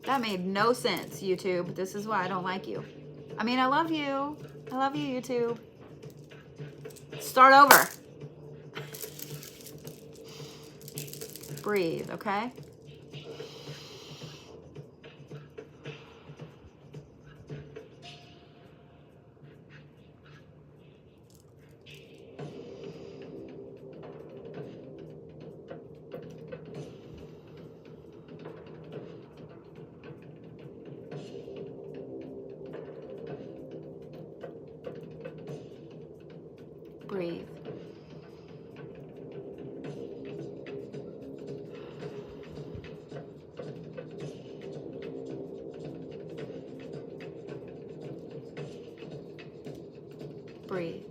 That made no sense, YouTube. This is why I don't like you. I mean, I love you. I love you, YouTube. Start over. Breathe, okay? Breathe. Breathe.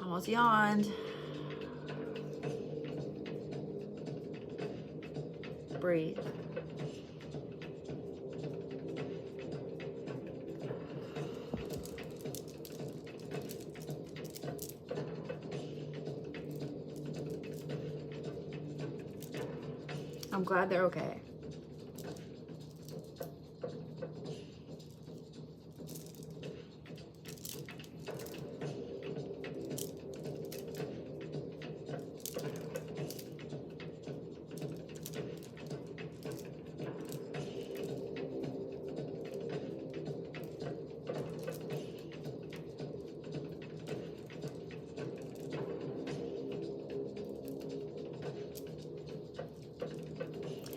Almost yawned. Breathe. I'm glad they're okay.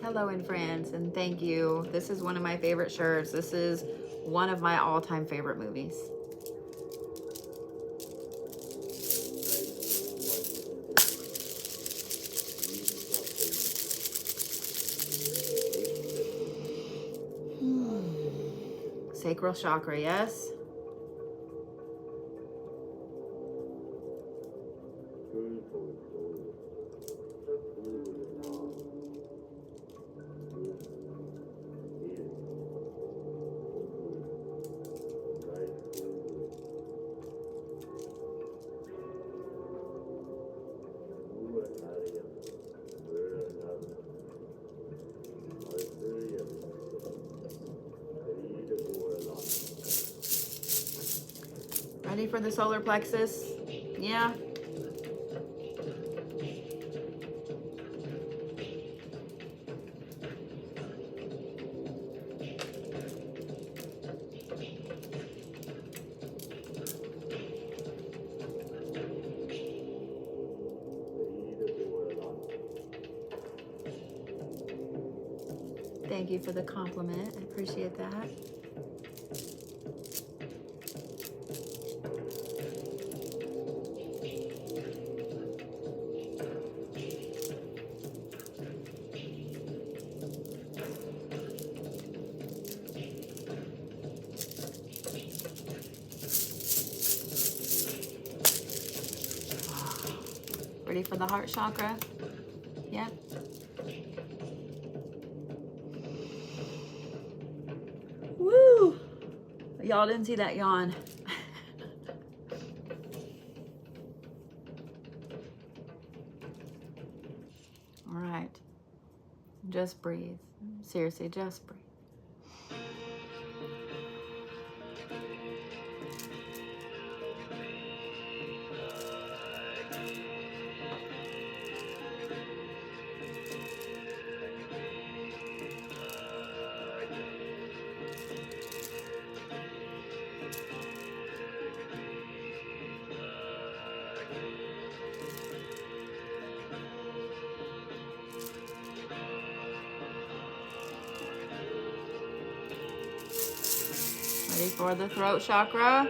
Hello and friends, and thank you. This is one of my favorite shirts. This is one of my all-time favorite movies. Sacral chakra, yes? Ready for the solar plexus? Yeah. Thank you for the compliment. I appreciate that. Ready for the heart chakra? Yeah. Woo! Y'all didn't see that yawn. All right. Just breathe. Seriously, just breathe. Ready for the throat chakra?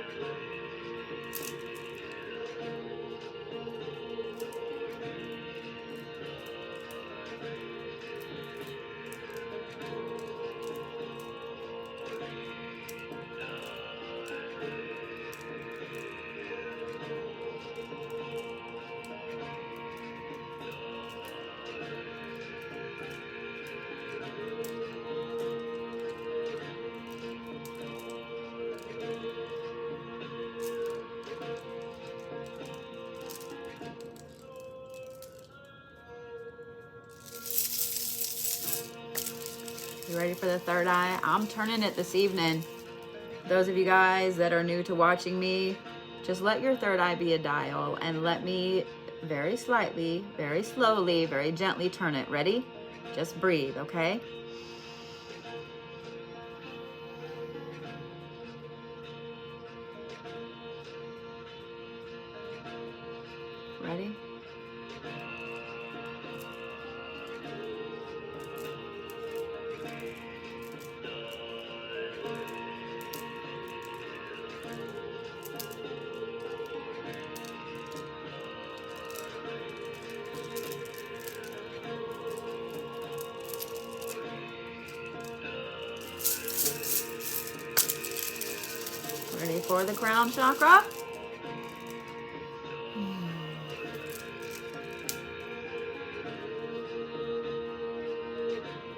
You ready for the third eye? I'm turning it this evening. Those of you guys that are new to watching me, just let your third eye be a dial and let me very slightly, very slowly, very gently turn it. Ready? Just breathe, okay? Ready? Ready for the crown chakra?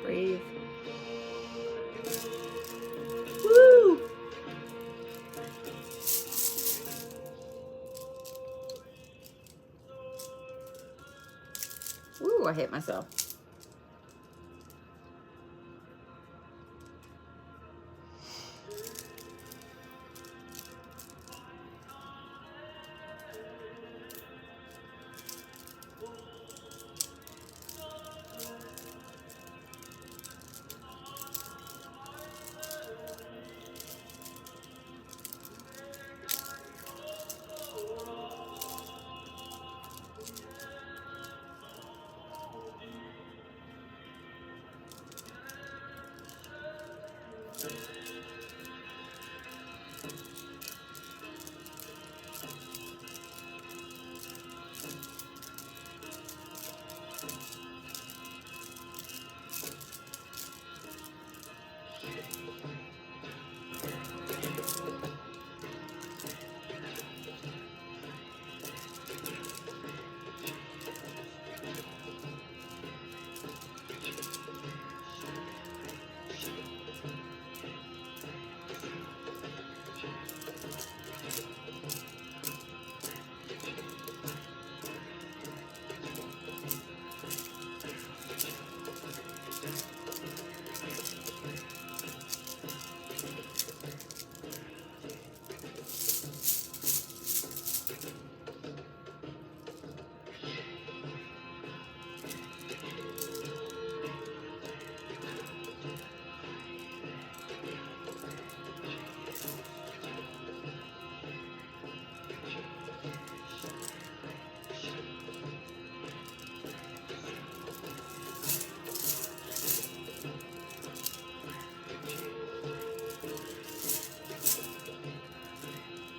Breathe. Woo! Woo, I hate myself.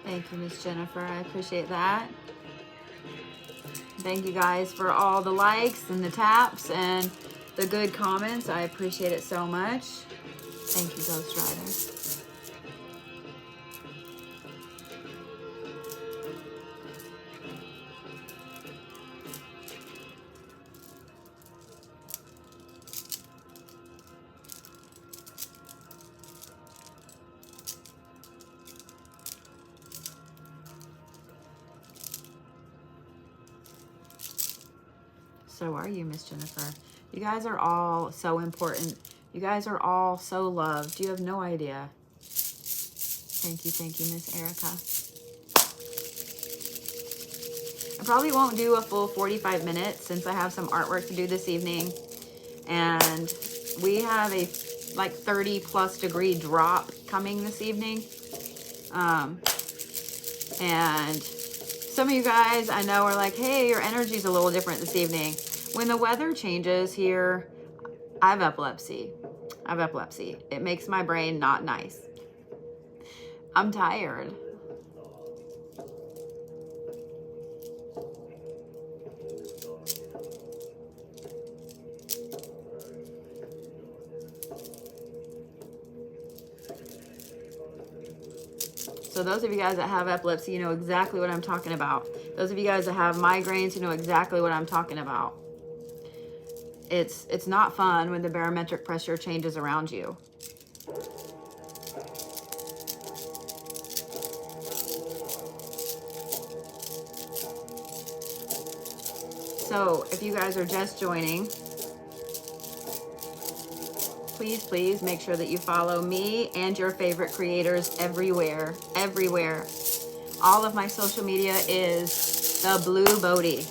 Thank you, Miss Jennifer. I appreciate that. Thank you guys for all the likes and the taps and the good comments. I appreciate it so much. Thank you, Ghost Rider. So are you, Miss Jennifer. You guys are all so important. You guys are all so loved. You have no idea. Thank you, Miss Erica. I probably won't do a full 45 minutes since I have some artwork to do this evening. And we have a like 30 plus degree drop coming this evening. And some of you guys I know are like, hey, your energy's a little different this evening. When the weather changes here, I have epilepsy. It makes my brain not nice. I'm tired. So those of you guys that have epilepsy, you know exactly what I'm talking about. Those of you guys that have migraines, you know exactly what I'm talking about. It's not fun when the barometric pressure changes around you. So if you guys are just joining, please, please make sure that you follow me and your favorite creators everywhere, everywhere. All of my social media is the Blue Bodhi.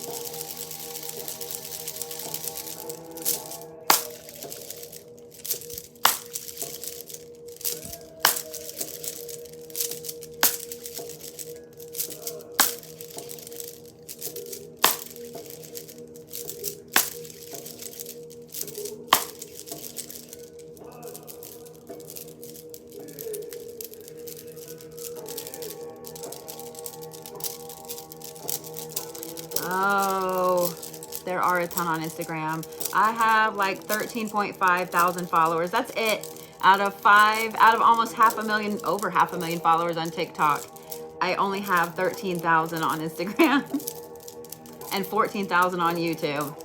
Oh, there are a ton on Instagram. I have like 13.5 thousand followers. That's it. Out of almost 500,000, over 500,000 followers on TikTok, I only have 13,000 on Instagram and 14,000 on YouTube.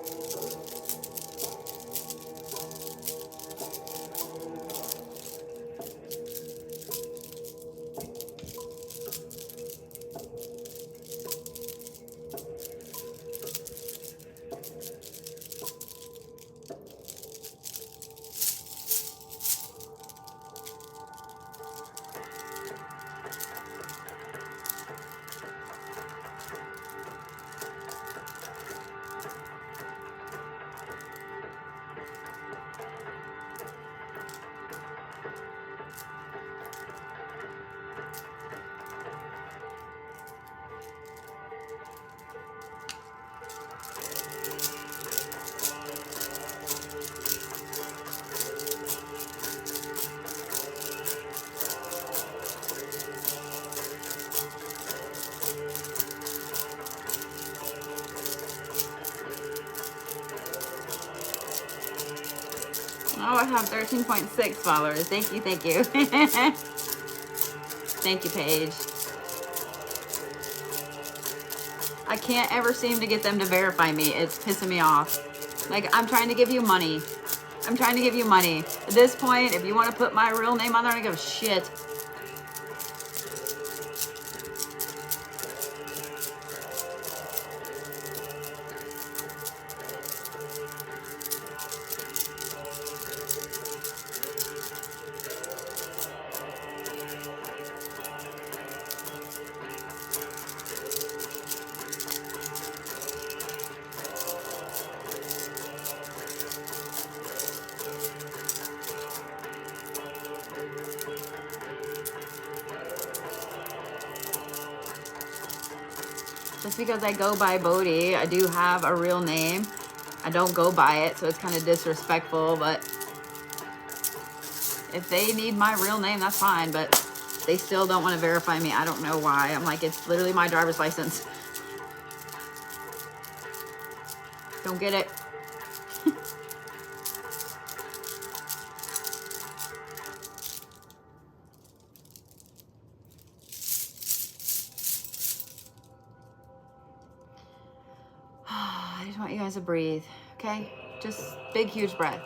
Oh, I have 13.6 followers. Thank you, thank you. Thank you, Paige. I can't ever seem to get them to verify me. It's pissing me off. Like, I'm trying to give you money. I'm trying to give you money. At this point, if you want to put my real name on there, I don't give a shit. Just because I go by Bodhi, I do have a real name. I don't go by it, so it's kind of disrespectful, but if they need my real name, that's fine, but they still don't want to verify me. I don't know why. I'm like, it's literally my driver's license. Don't get it. I just want you guys to breathe, okay? Just big, huge breath.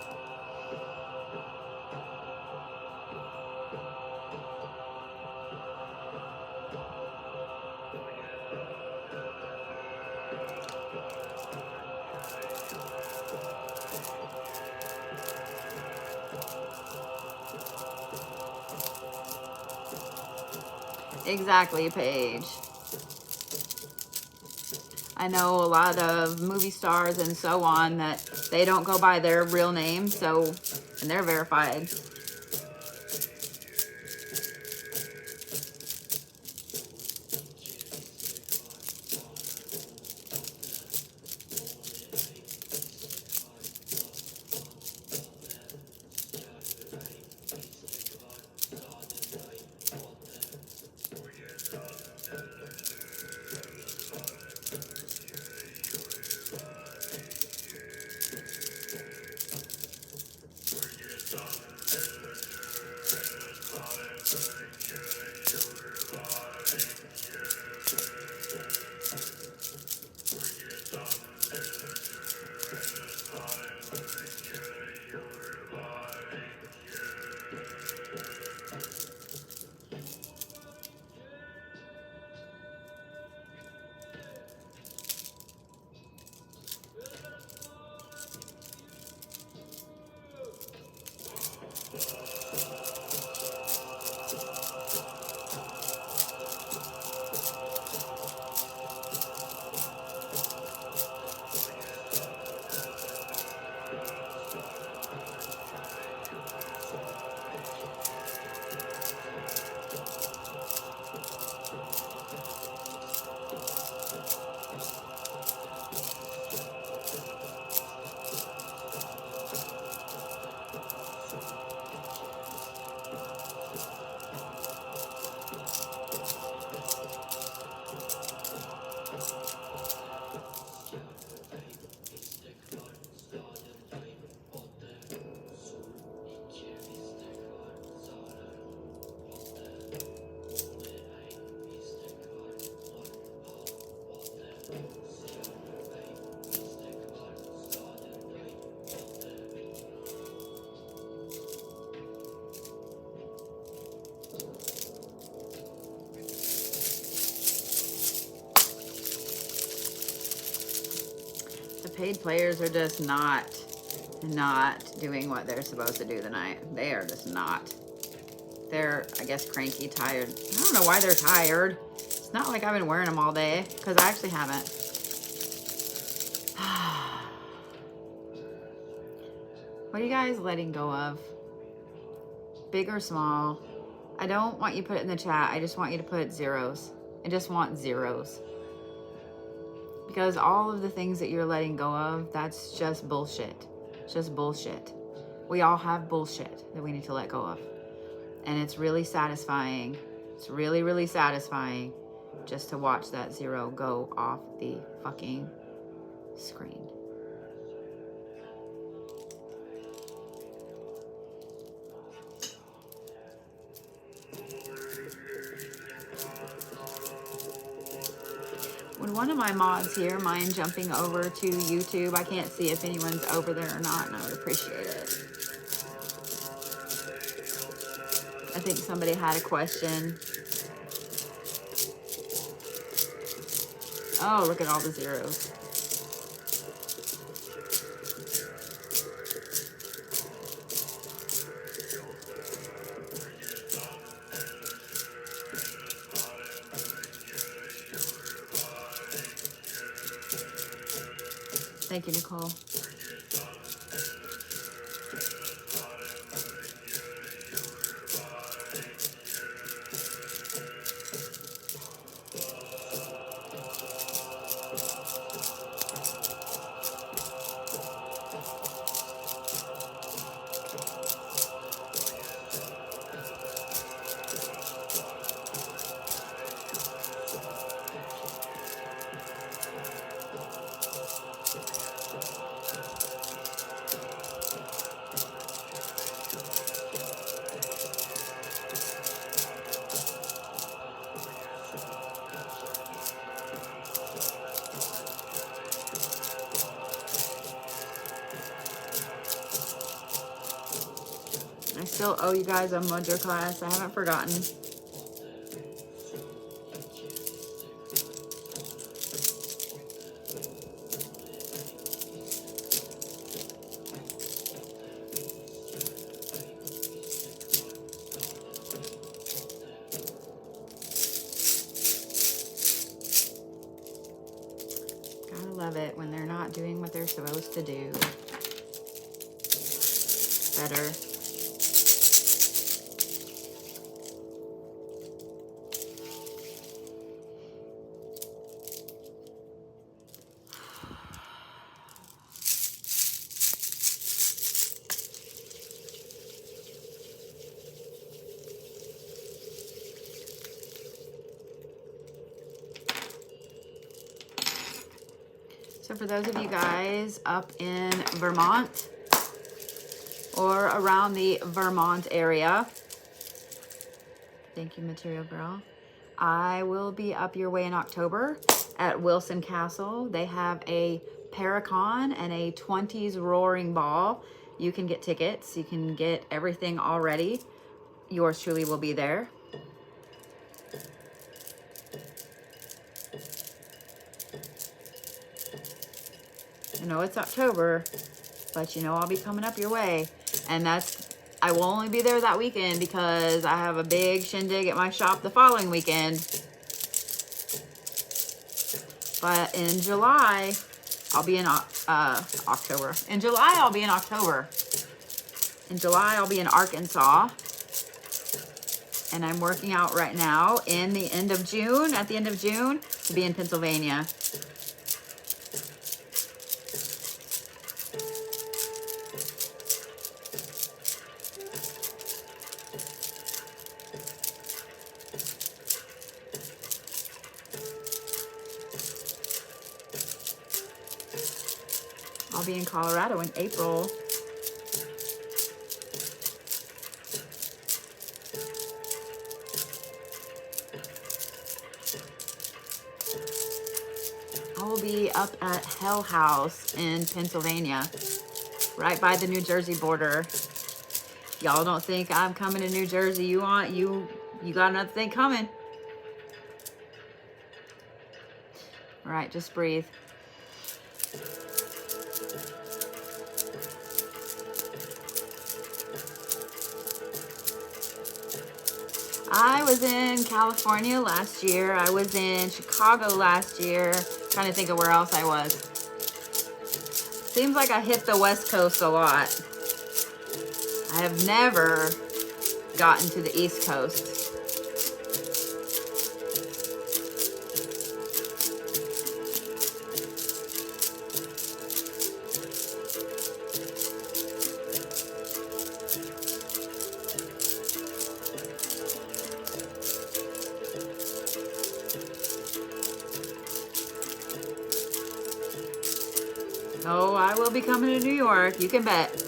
Exactly, Paige. I know a lot of movie stars and so on that they don't go by their real name, so, and they're verified. The paid players are just not doing what they're supposed to do tonight. They are just not. They're, I guess, cranky, tired. I don't know why they're tired. It's not like I've been wearing them all day, because I actually haven't. What are you guys letting go of? Big or small? I don't want you to put it in the chat. I just want you to put zeros. I just want zeros. Because all of the things that you're letting go of, that's just bullshit. It's just bullshit. We all have bullshit that we need to let go of. And it's really satisfying. It's really, really satisfying just to watch that zero go off the fucking screen. Would one of my mods here mind jumping over to YouTube? I can't see if anyone's over there or not, and I would appreciate it. I think somebody had a question. Oh, look at all the zeros. Thank you, Nicole. I still owe you guys a mudra class. I haven't forgotten. Gotta love it when they're not doing what they're supposed to do. Better. So for those of you guys up in Vermont or around the Vermont area, thank you, Material Girl. I will be up your way in October at Wilson Castle. They have a Paracon and a 20s Roaring Ball. You can get tickets. You can get everything already. Yours truly will be there. I know it's October, but you know I'll be coming up your way. And I will only be there that weekend because I have a big shindig at my shop the following weekend. But in July, I'll be in October. In July, I'll be in October. In July, I'll be in Arkansas. And I'm working out right now in the end of June, at the end of June, to be in Pennsylvania. I'll be in Colorado in April. I will be up at Hell House in Pennsylvania, right by the New Jersey border. Y'all don't think I'm coming to New Jersey. You got another thing coming. All right, just breathe. I was in California last year. I was in Chicago last year. Trying to think of where else I was. Seems like I hit the West Coast a lot. I have never gotten to the East Coast. Oh, I will be coming to New York. You can bet.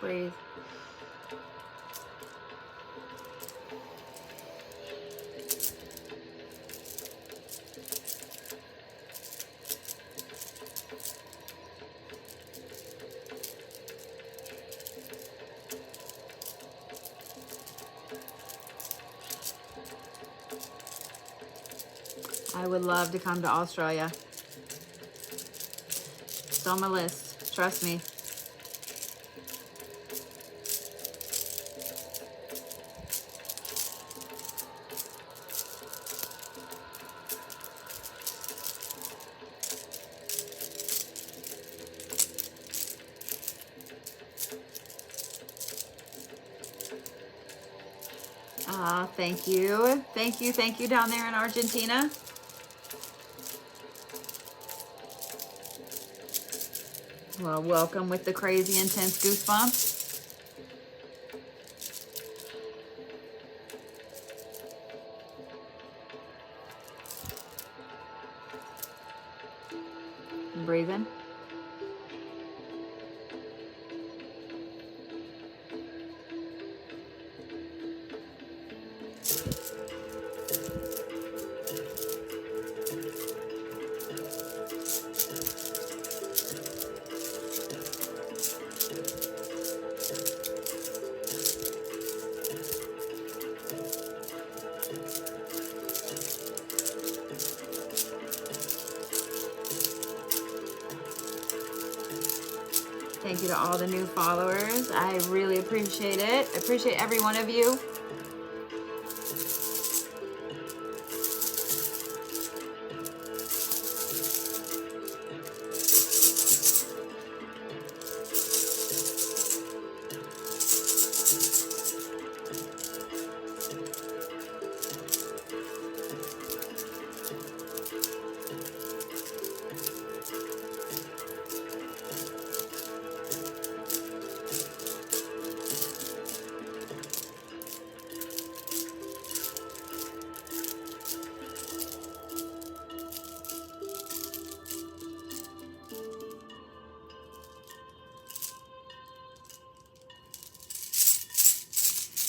Breathe. I would love to come to Australia. It's on my list. Trust me. Thank you. Thank you. Thank you down there in Argentina. Well, welcome with the crazy intense goosebumps. Breathe in. Thank you to all the new followers. I really appreciate it. I appreciate every one of you.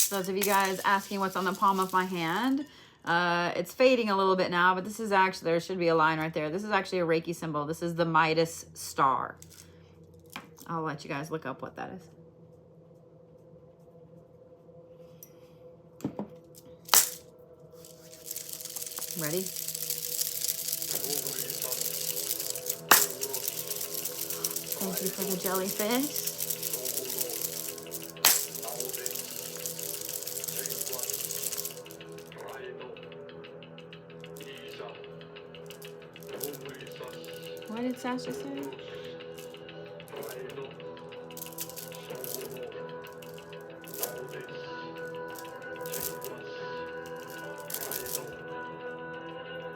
Those of you guys asking what's on the palm of my hand, it's fading a little bit now, but this is actually, there should be a line right there. This is actually a Reiki symbol. This is the Midas star. I'll let you guys look up what that is. Ready? Thank you for the jellyfish. What did Sasha say?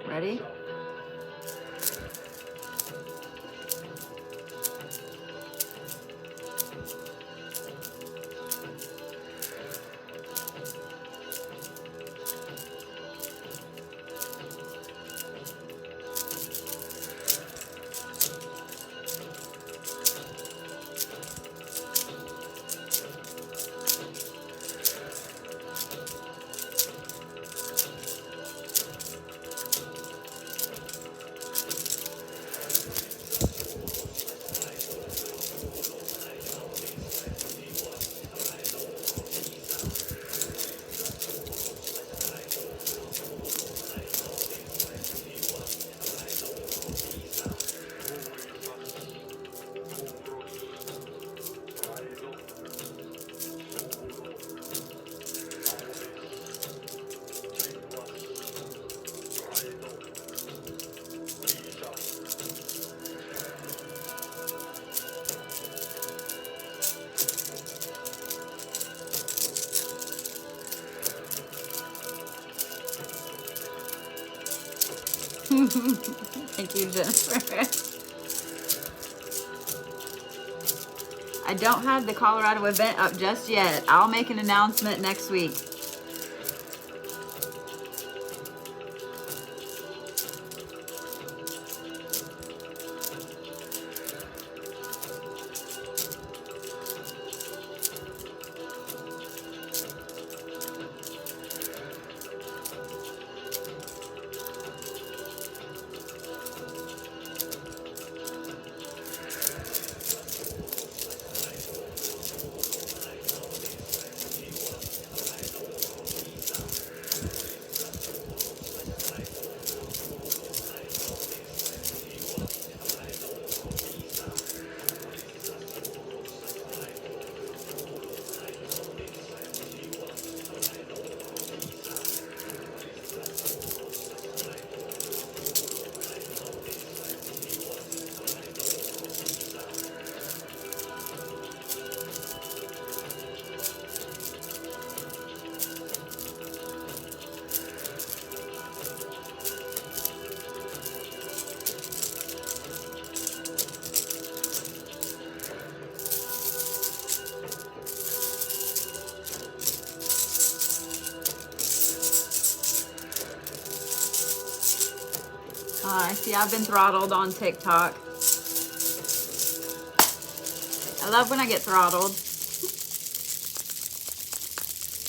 Ready? Thank you, Jennifer. I don't have the Colorado event up just yet. I'll make an announcement next week. I see I've been throttled on TikTok. I love when I get throttled.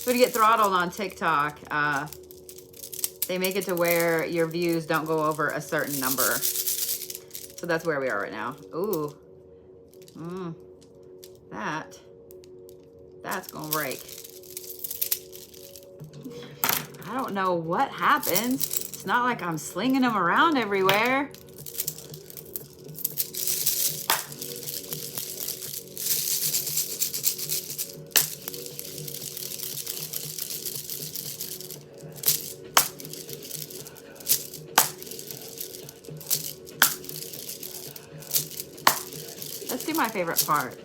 When you get throttled on TikTok, they make it to where your views don't go over a certain number. So that's where we are right now. Ooh. That's gonna break. I don't know what happens. It's not like I'm slinging them around everywhere. Let's do my favorite part.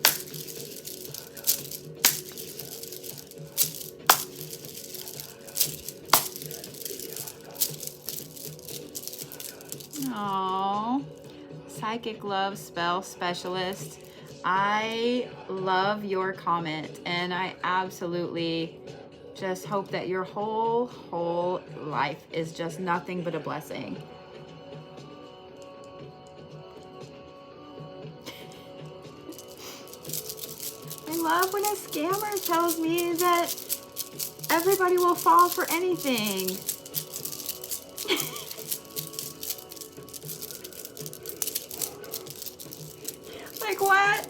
Oh, Psychic Love Spell Specialist. I love your comment, and I absolutely just hope that your whole life is just nothing but a blessing. I love when a scammer tells me that everybody will fall for anything. Like what?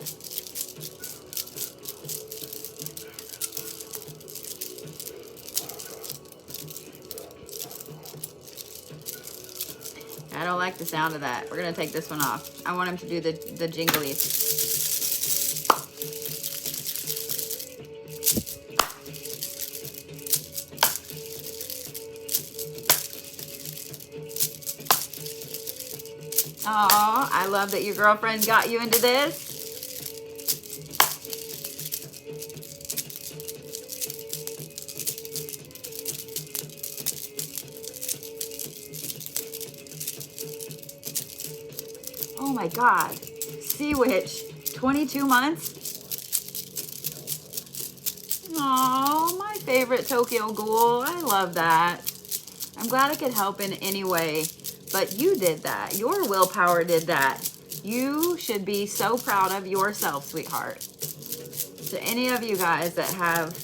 I don't like the sound of that. We're gonna take this one off. I want him to do the jinglies. Oh, I love that your girlfriend got you into this. Oh my God. Sea Witch, 22 months. Oh, my favorite Tokyo Ghoul. I love that. I'm glad I could help in any way. But you did that. Your willpower did that. You should be so proud of yourself, sweetheart. To any of you guys that have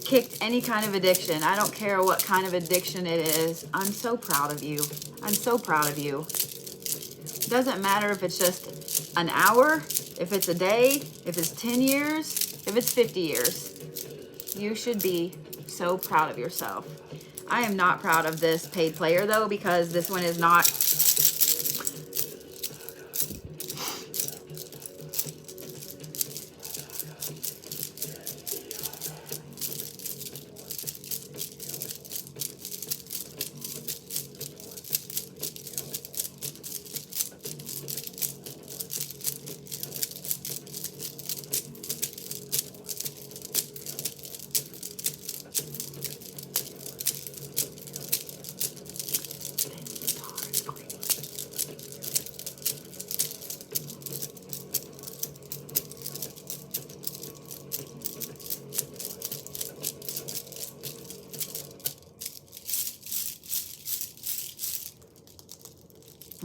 kicked any kind of addiction, I don't care what kind of addiction it is, I'm so proud of you. I'm so proud of you. It doesn't matter if it's just an hour, if it's a day, if it's 10 years, if it's 50 years. You should be so proud of yourself. I am not proud of this paid player though, because this one is not.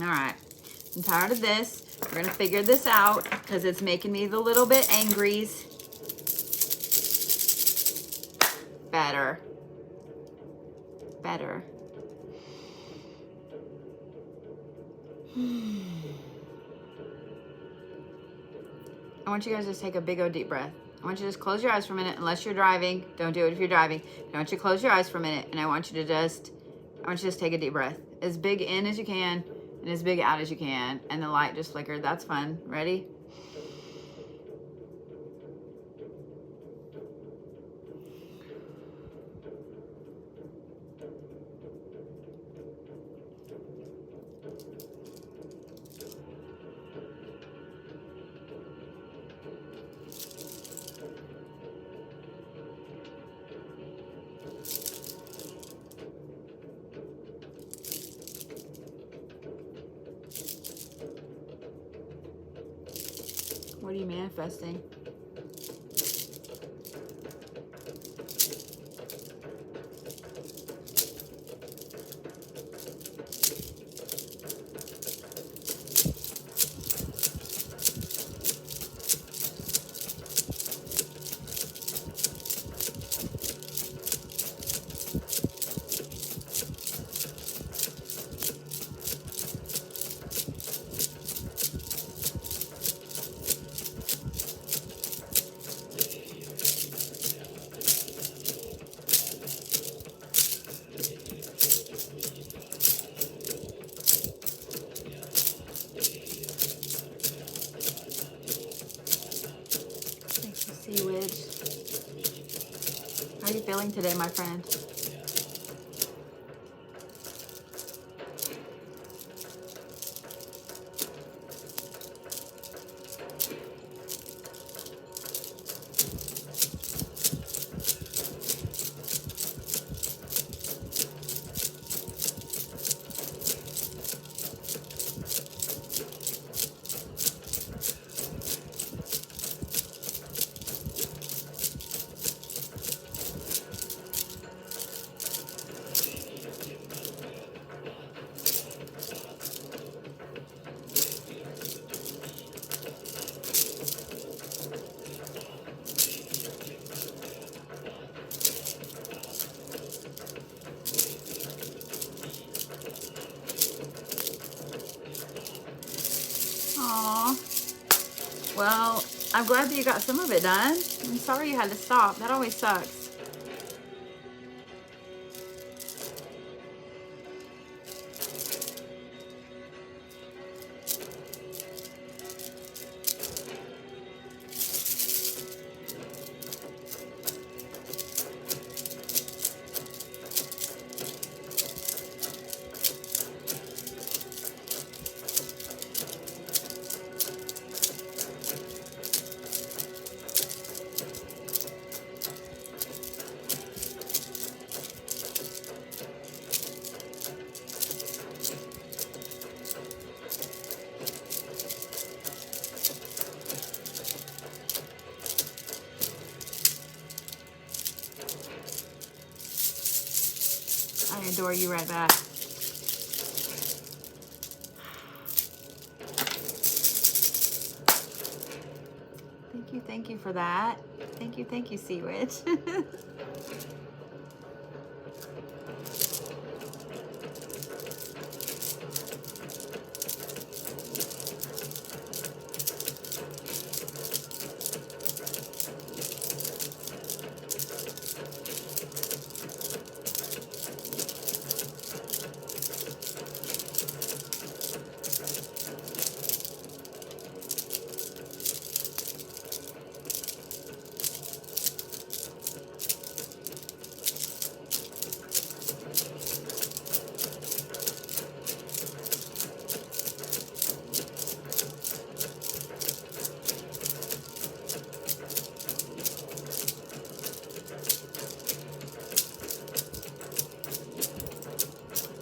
All right. I'm tired of this. We're going to figure this out because it's making me the little bit angries. Better. Better. I want you guys to just take a big old deep breath. I want you to just close your eyes for a minute, unless you're driving. Don't do it if you're driving. I want you to close your eyes for a minute, and I want you to just take a deep breath. As big in as you can, and as big out as you can. And the light just flickered. That's fun. Ready? What are you manifesting? Sea Witch. How are you feeling today, my friend? Aw. Well, I'm glad that you got some of it done. I'm sorry you had to stop. That always sucks. I adore you right back. Thank you for that. Thank you, Sea Witch.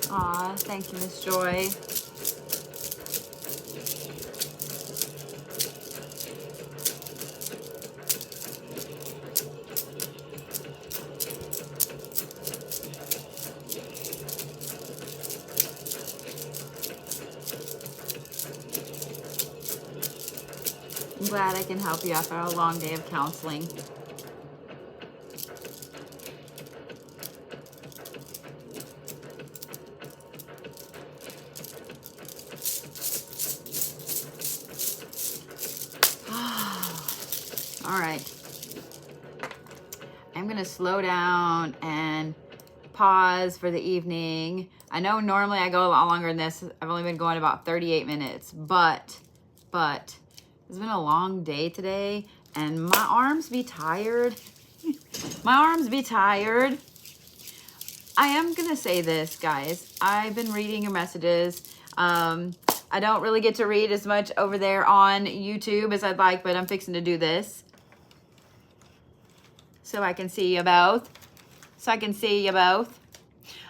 Aw, thank you, Miss Joy. I'm glad I can help you after a long day of counseling. All right. I'm going to slow down and pause for the evening. I know normally I go a lot longer than this. I've only been going about 38 minutes, but it's been a long day today and my arms be tired. My arms be tired. I am going to say this, guys. I've been reading your messages. I don't really get to read as much over there on YouTube as I'd like, but I'm fixing to do this so I can see you both.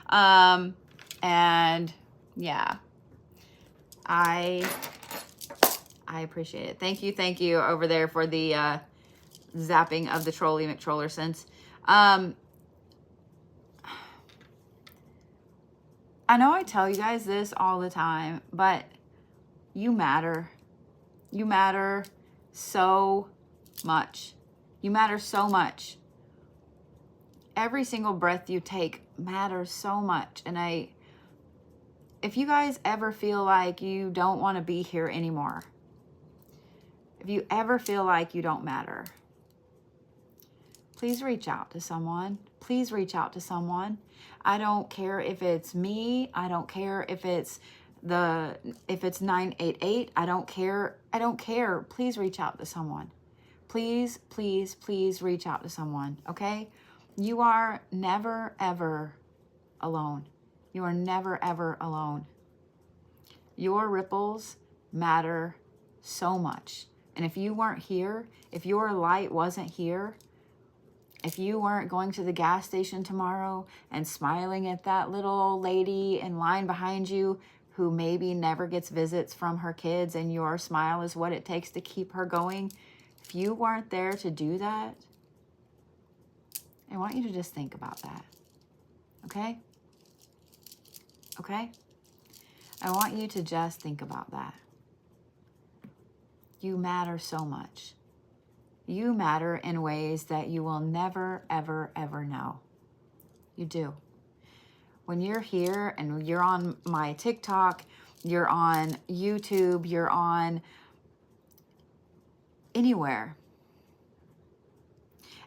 And yeah, I appreciate it. Thank you over there for the zapping of the Trolly McTrollersons. I know I tell you guys this all the time, but you matter. You matter so much. You matter so much. Every single breath you take matters so much. And if you guys ever feel like you don't want to be here anymore, if you ever feel like you don't matter, please reach out to someone. Please reach out to someone. I don't care if it's me. I don't care if it's 988. I don't care. Please reach out to someone. Please, please, please reach out to someone, okay? You are never, ever alone. You are never, ever alone. Your ripples matter so much. And if you weren't here, if your light wasn't here, if you weren't going to the gas station tomorrow and smiling at that little old lady in line behind you who maybe never gets visits from her kids and your smile is what it takes to keep her going, if you weren't there to do that, I want you to just think about that. Okay? Okay? I want you to just think about that. You matter so much. You matter in ways that you will never, ever, ever know. You do. When you're here and you're on my TikTok, you're on YouTube, you're on anywhere.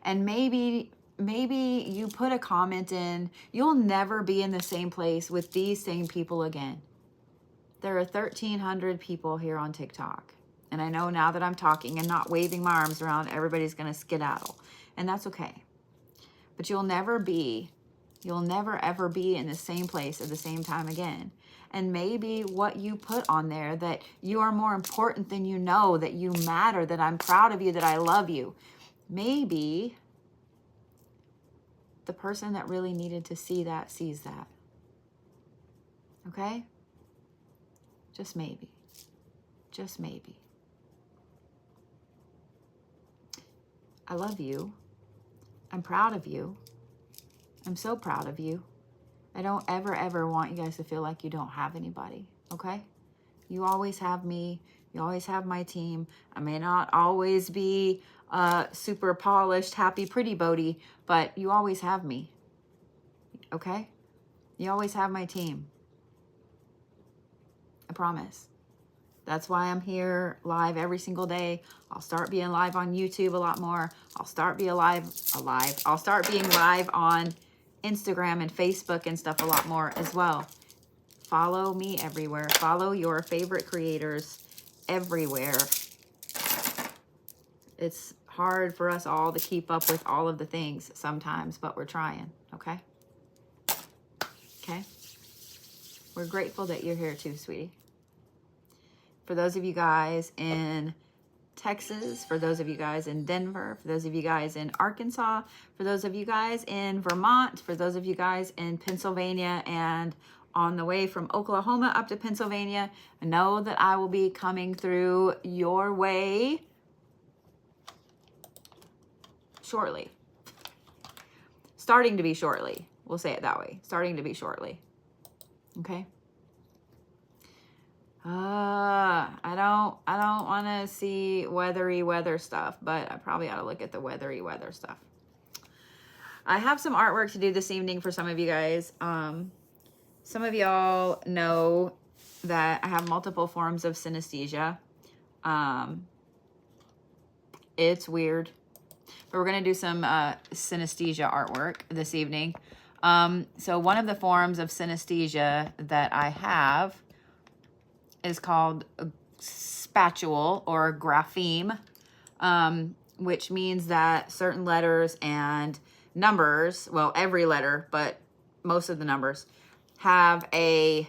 And maybe you put a comment in, you'll never be in the same place with these same people again. There are 1,300 people here on TikTok. And I know now that I'm talking and not waving my arms around, everybody's going to skedaddle. And that's okay. But you'll never ever be in the same place at the same time again. And maybe what you put on there, that you are more important than you know, that you matter, that I'm proud of you, that I love you. Maybe the person that really needed to see that sees that. Okay? Just maybe. Just maybe. I love you. I'm proud of you. I'm so proud of you. I don't ever, ever want you guys to feel like you don't have anybody, okay? You always have me. You always have my team. I may not always be super polished, happy, pretty Bodhi, but you always have me, okay? You always have my team. I promise. That's why I'm here live every single day. I'll start being live on YouTube a lot more. I'll start being live on Instagram and Facebook and stuff a lot more as well. Follow me everywhere. Follow your favorite creators everywhere. It's hard for us all to keep up with all of the things sometimes, but we're trying, okay? Okay? We're grateful that you're here too, sweetie. For those of you guys in Texas, for those of you guys in Denver, for those of you guys in Arkansas, for those of you guys in Vermont, for those of you guys in Pennsylvania and on the way from Oklahoma up to Pennsylvania, know that I will be coming through your way shortly. Starting to be shortly. We'll say it that way. Starting to be shortly. Okay? I don't want to see weathery weather stuff, but I probably ought to look at the weathery weather stuff. I have some artwork to do this evening for some of you guys. Some of y'all know that I have multiple forms of synesthesia. It's weird, but we're going to do some synesthesia artwork this evening. So one of the forms of synesthesia that I have is called spatule or grapheme, which means that certain letters and numbers, well, every letter, but most of the numbers, have a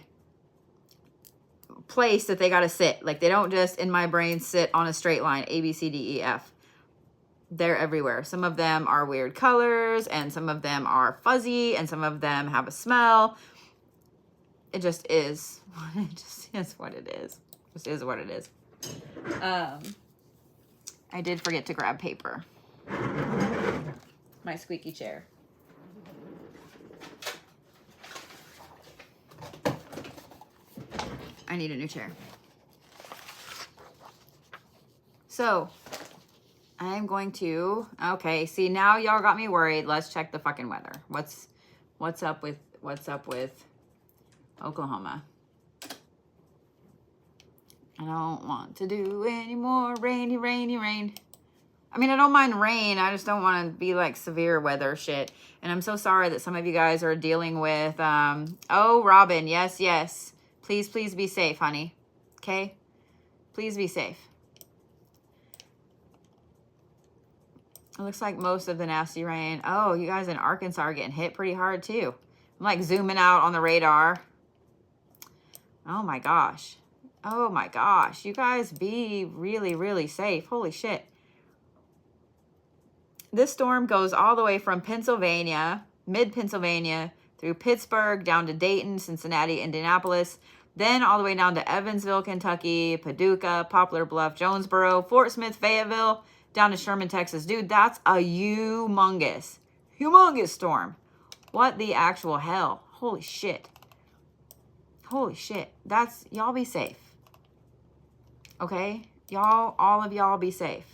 place that they got to sit. Like, they don't just, in my brain, sit on a straight line, A, B, C, D, E, F. They're everywhere. Some of them are weird colors, and some of them are fuzzy, and some of them have a smell. It just is. It just is what it is. It just is what it is. I did forget to grab paper. My squeaky chair. I need a new chair. So, I'm going to, okay, see, now y'all got me worried. Let's check the fucking weather. What's up with Oklahoma? I don't want to do any more rainy rain. I mean, I don't mind rain. I just don't want to be like severe weather shit. And I'm so sorry that some of you guys are dealing with, oh, Robin, yes. Please be safe, honey. Okay? Please be safe. It looks like most of the nasty rain. Oh, you guys in Arkansas are getting hit pretty hard too. I'm like zooming out on the radar. Oh my gosh. Oh my gosh. You guys be really safe. Holy shit. This storm goes all the way from Pennsylvania, mid-Pennsylvania, through Pittsburgh, down to Dayton, Cincinnati, Indianapolis, then all the way down to Evansville, Kentucky, Paducah, Poplar Bluff, Jonesboro, Fort Smith, Fayetteville, down to Sherman, Texas. Dude, that's a humongous storm. What the actual hell? Holy shit. Holy shit. That's, y'all be safe. Okay? Y'all, all of y'all be safe.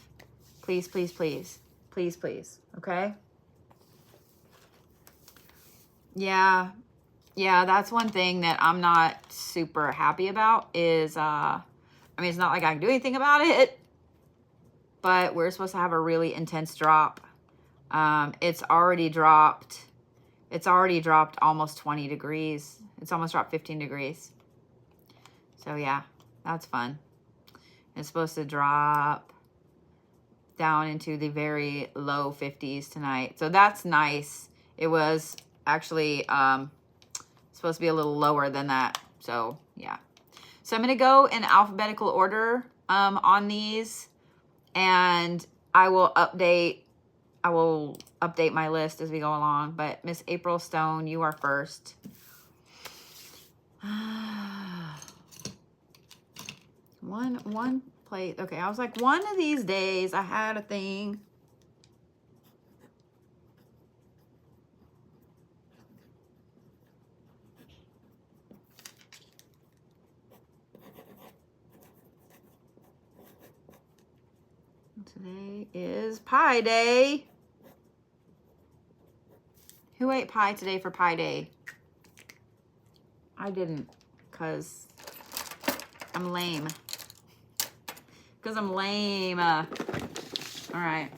Please. Okay? Yeah, that's one thing that I'm not super happy about is, I mean, it's not like I can do anything about it, but we're supposed to have a really intense drop. It's already dropped almost 20 degrees. It's almost dropped 15 degrees. So yeah, that's fun. It's supposed to drop down into the very low 50s tonight. So that's nice. It was actually supposed to be a little lower than that. So yeah. So I'm going to go in alphabetical order on these, and I will update my list as we go along. But Miss April Stone, you are first. One plate. Okay, I was like, one of these days I had a thing. Today is Pie Day. Who ate pie today for Pie Day? I didn't, because I'm lame. All right.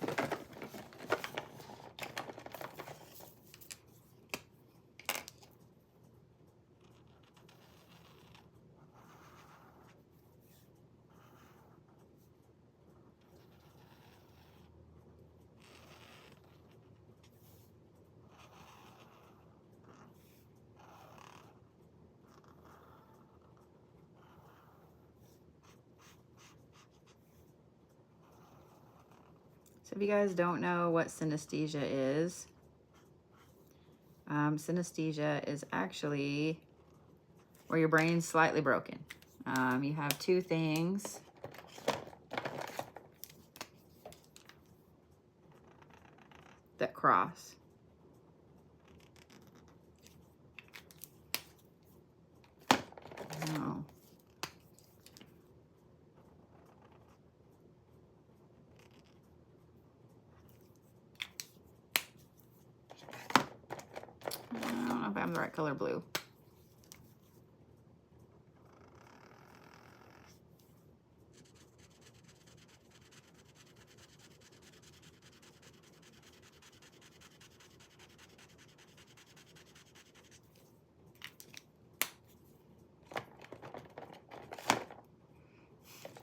So if you guys don't know what synesthesia is, synesthesia is actually where your brain's slightly broken. You have two things that cross. Oh. I have the right color blue.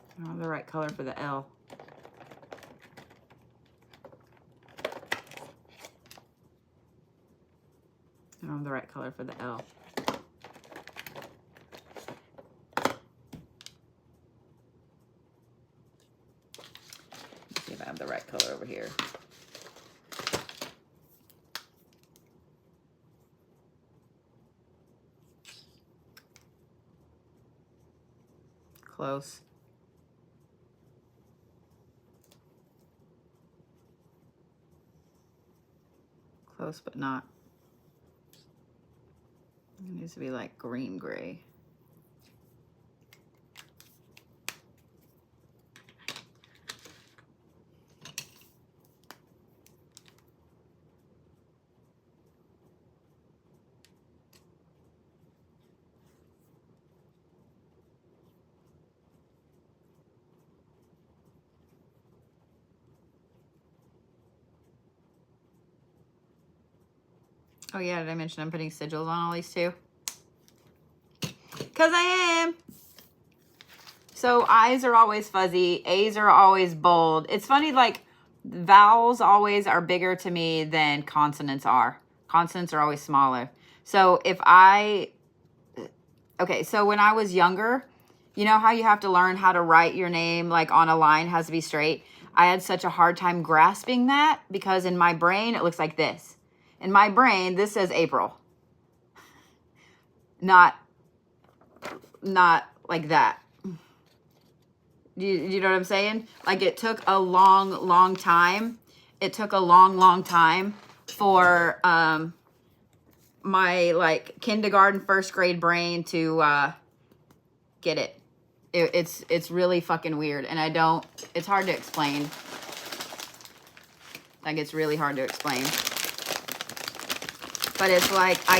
I don't have the right color for the L. I don't have the right color for the L. Let's see if I have the right color over here. Close. Close, but not. It needs to be like green gray. Oh yeah, did I mention I'm putting sigils on all these too? Because I am. So I's are always fuzzy. A's are always bold. It's funny, like, vowels always are bigger to me than consonants are. Consonants are always smaller. So if I... Okay, so when I was younger, you know how you have to learn how to write your name, like, on a line, has to be straight? I had such a hard time grasping that because in my brain, it looks like this. In my brain, this says April. Not like that. You know what I'm saying? Like, it took a long time. It took a long time for my, like, kindergarten, first grade brain to get it. It's really fucking weird. And I don't, it's hard to explain. Like, it's really hard to explain. But it's like, I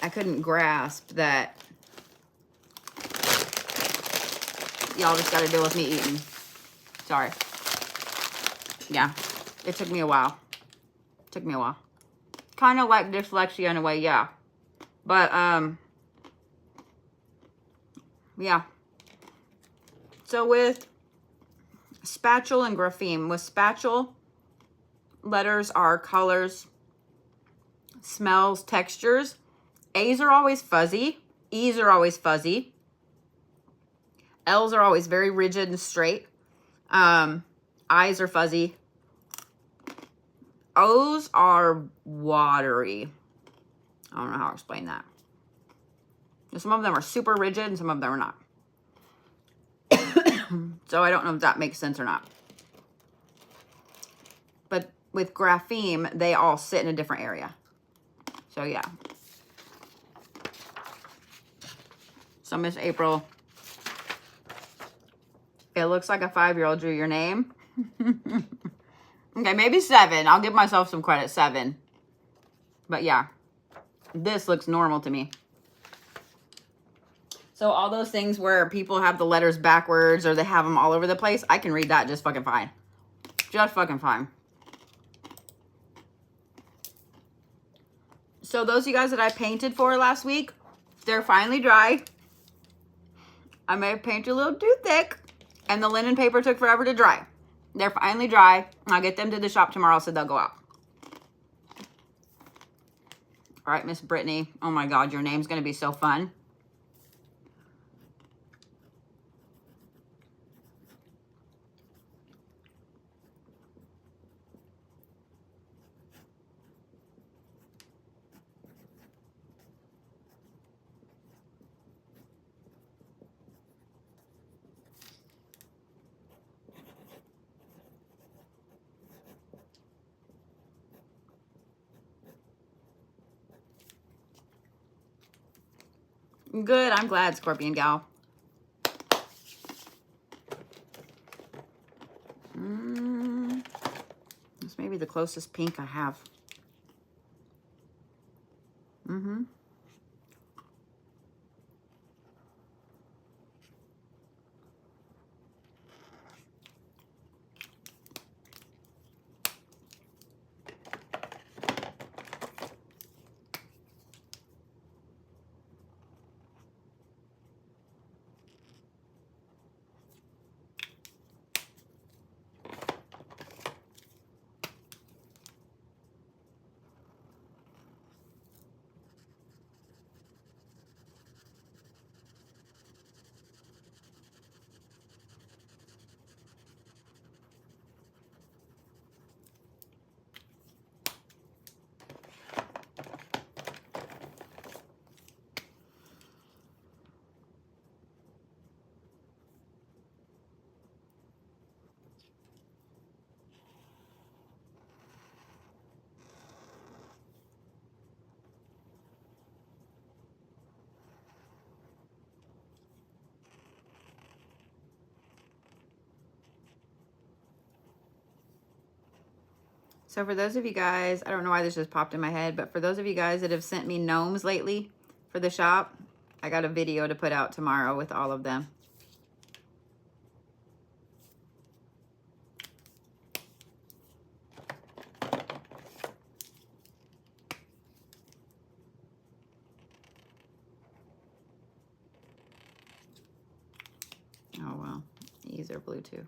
couldn't grasp that. Y'all just got to deal with me eating. Sorry. Yeah. It took me a while. Kind of like dyslexia in a way, yeah. But, yeah. So with spatule and grapheme, with spatule, letters are colors, smells, textures. A's are always fuzzy. E's are always fuzzy. L's are always very rigid and straight. I's are fuzzy. O's are watery. I don't know how to explain that. Some of them are super rigid and some of them are not. So I don't know if that makes sense or not. But with grapheme, they all sit in a different area. So yeah. So Miss April, it looks like a 5-year-old drew your name. Okay, maybe 7. I'll give myself some credit, 7. But yeah, this looks normal to me. So all those things where people have the letters backwards or they have them all over the place, I can read that just fucking fine. Just fucking fine. So those of you guys that I painted for last week, they're finally dry. I may have painted a little too thick, and the linen paper took forever to dry. They're finally dry. I'll get them to the shop tomorrow so they'll go out. All right, Miss Brittany. Oh my God, your name's going to be so fun. Good. I'm glad, Scorpion Gal. This may be the closest pink I have. So for those of you guys, I don't know why this just popped in my head, but for those of you guys that have sent me gnomes lately for the shop, I got a video to put out tomorrow with all of them. Oh, well, these are blue too.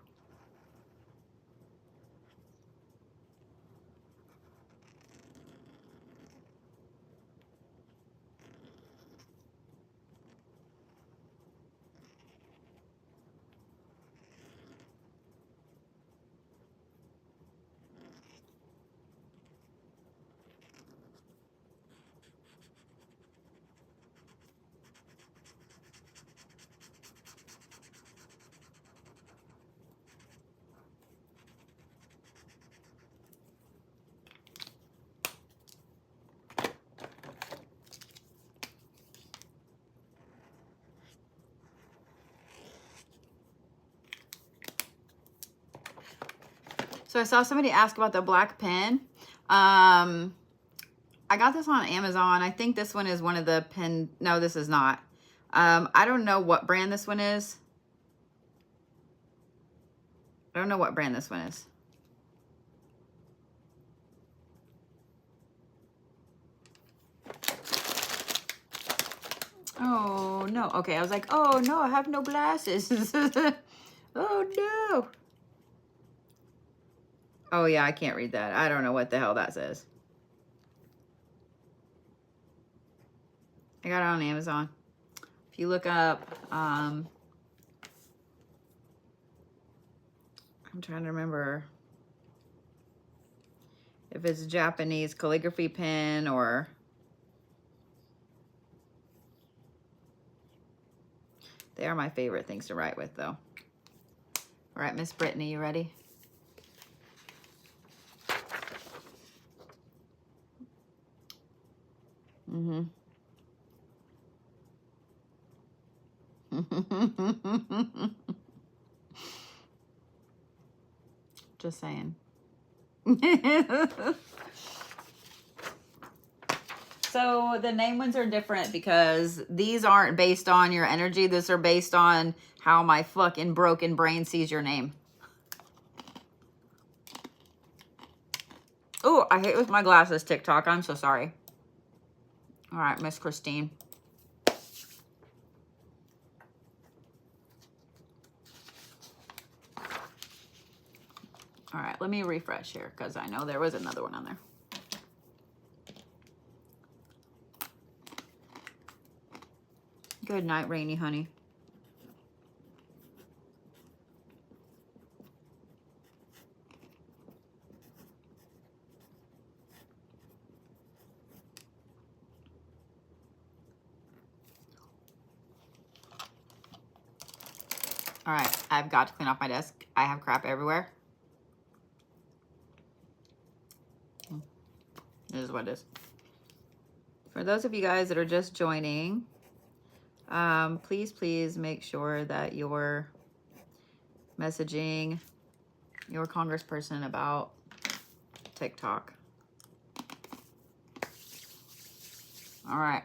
So I saw somebody ask about the black pen. I got this on Amazon. I think this one is one of the pen. No, this is not. I don't know what brand this one is. I don't know what brand this one is. Oh, no. Okay, I was like, oh, no, I have no glasses. Oh, no. Oh, yeah, I can't read that. I don't know what the hell that says. I got it on Amazon. If you look up, I'm trying to remember if it's Japanese calligraphy pen or... They are my favorite things to write with, though. All right, Miss Brittany, you ready? Mm-hmm. Just saying. So the name ones are different because these aren't based on your energy. These are based on how my fucking broken brain sees your name. Oh, I hate with my glasses, TikTok. I'm so sorry. All right, Miss Christine. All right, let me refresh here because I know there was another one on there. Good night, Rainy honey. All right, I've got to clean off my desk. I have crap everywhere. This is what it is. For those of you guys that are just joining, please make sure that you're messaging your congressperson about TikTok. All right.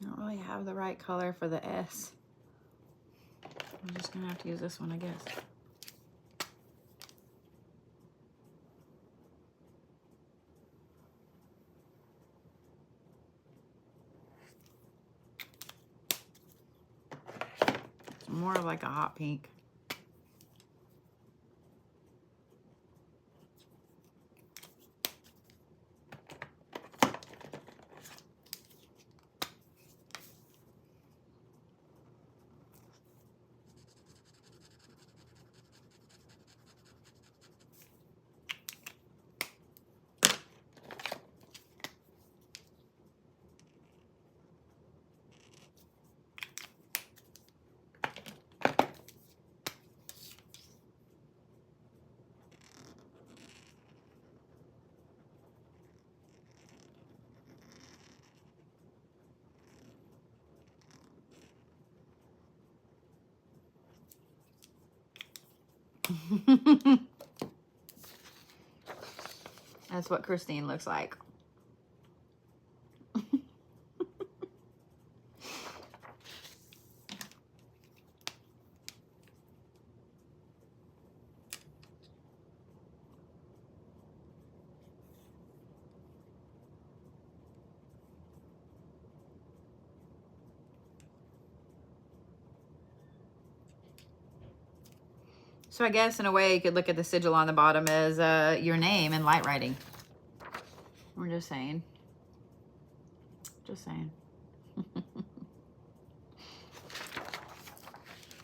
I don't really have the right color for the S. I'm just gonna have to use this one, I guess. It's more like a hot pink. That's what Christine looks like. So I guess in a way you could look at the sigil on the bottom as your name in light writing. We're just saying. Just saying.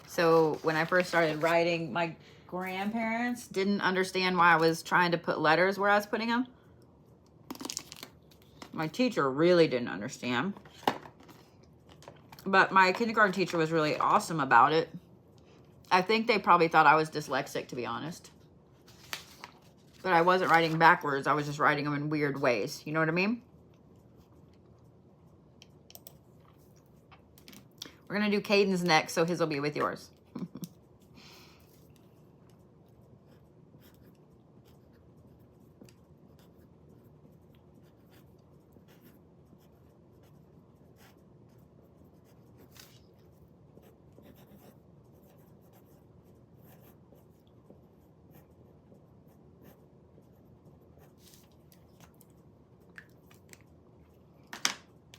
So when I first started writing, my grandparents didn't understand why I was trying to put letters where I was putting them. My teacher really didn't understand. But my kindergarten teacher was really awesome about it. I think they probably thought I was dyslexic, to be honest. But I wasn't writing backwards. I was just writing them in weird ways. You know what I mean? We're going to do Caden's next, so his will be with yours.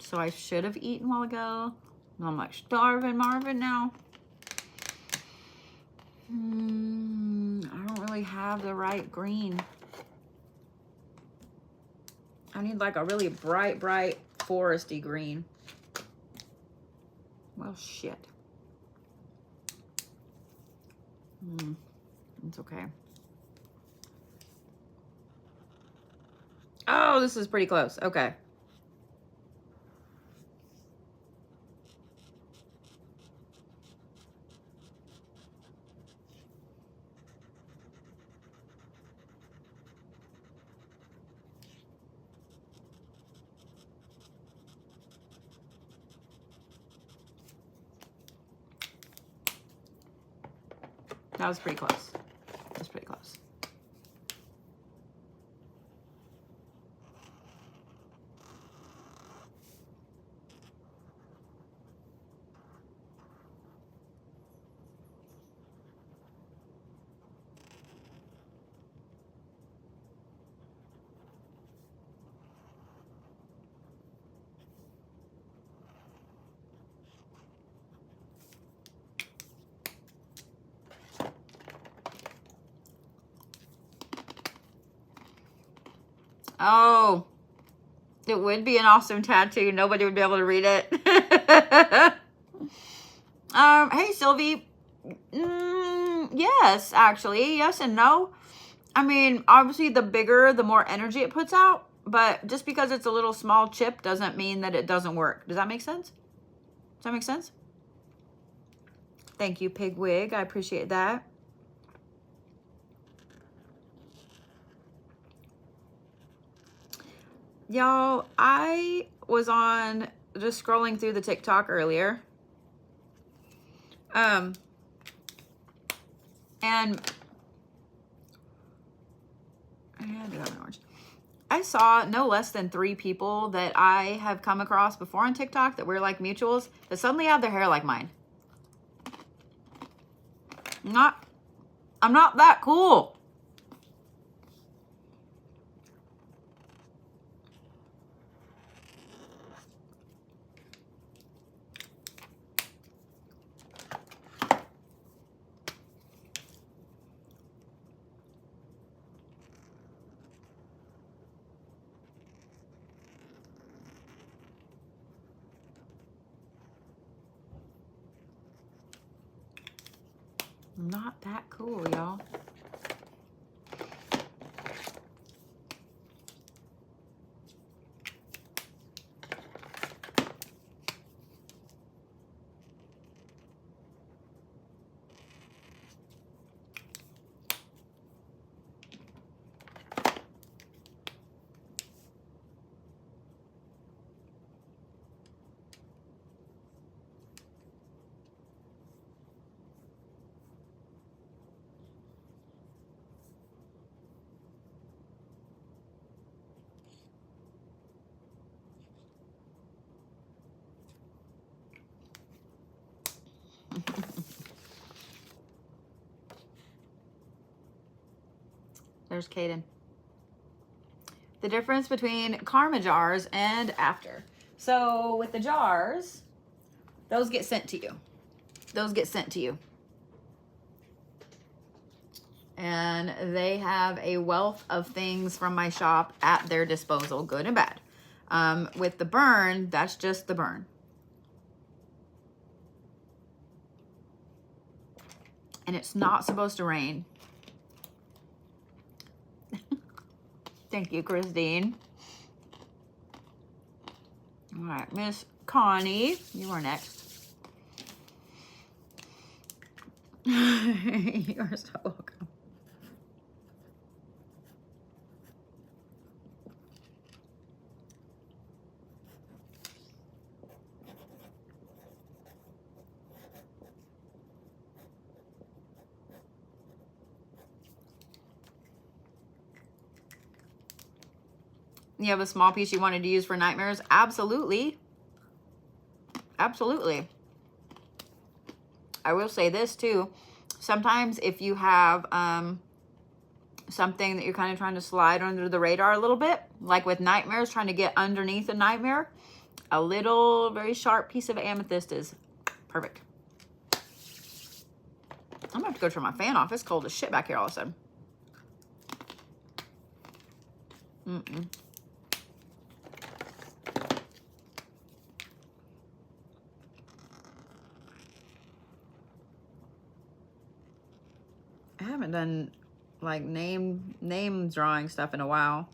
So I should have eaten a while ago. I'm like starving Marvin now. I don't really have the right green. I need like a really bright, foresty green. Well, shit. It's okay. Oh, this is pretty close. Okay. That was pretty close. That was pretty close. Oh, it would be an awesome tattoo. Nobody would be able to read it. Hey, Sylvie. Yes, actually. Yes and no. I mean, obviously, the bigger, the more energy it puts out. But just because it's a little small chip doesn't mean that it doesn't work. Does that make sense? Does that make sense? Thank you, Pigwig. I appreciate that. Y'all, I was on just scrolling through the TikTok earlier. And I saw no less than 3 people that I have come across before on TikTok that we're like mutuals that suddenly have their hair like mine. I'm not that cool. I'm not that cool, y'all. There's Caden. The difference between karma jars and after. So with the jars, those get sent to you. Those get sent to you. And they have a wealth of things from my shop at their disposal, good and bad. With the burn, that's just the burn. And it's not supposed to rain. Thank you, Christine. All right, Miss Connie, you are next. You are so welcome. You have a small piece you wanted to use for nightmares? Absolutely. Absolutely. I will say this too. Sometimes if you have something that you're kind of trying to slide under the radar a little bit, like with nightmares, trying to get underneath a nightmare, a little very sharp piece of amethyst is perfect. I'm gonna have to go turn my fan off. It's cold as shit back here all of a sudden. I haven't done like name drawing stuff in a while.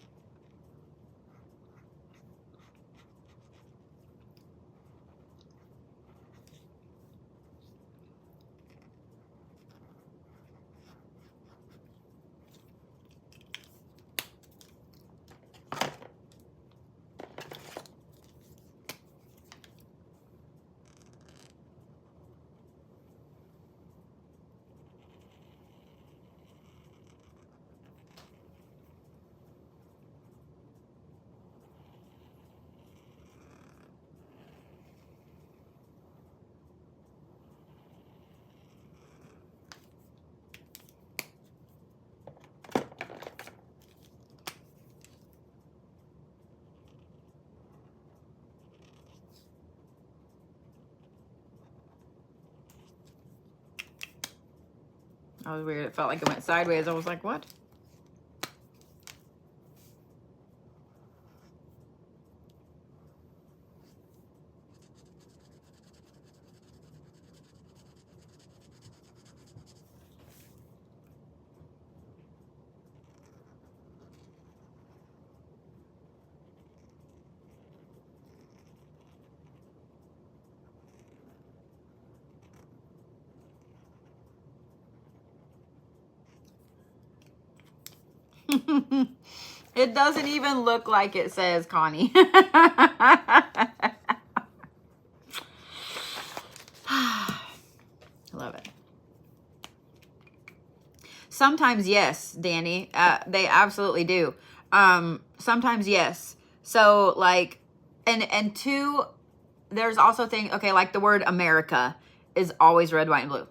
That was weird. It felt like it went sideways. I was like, what? It doesn't even look like it says Connie. Love it. Sometimes yes, Danny. They absolutely do. Sometimes yes. So like, and two, there's also thing. Okay, like the word America is always red, white, and blue.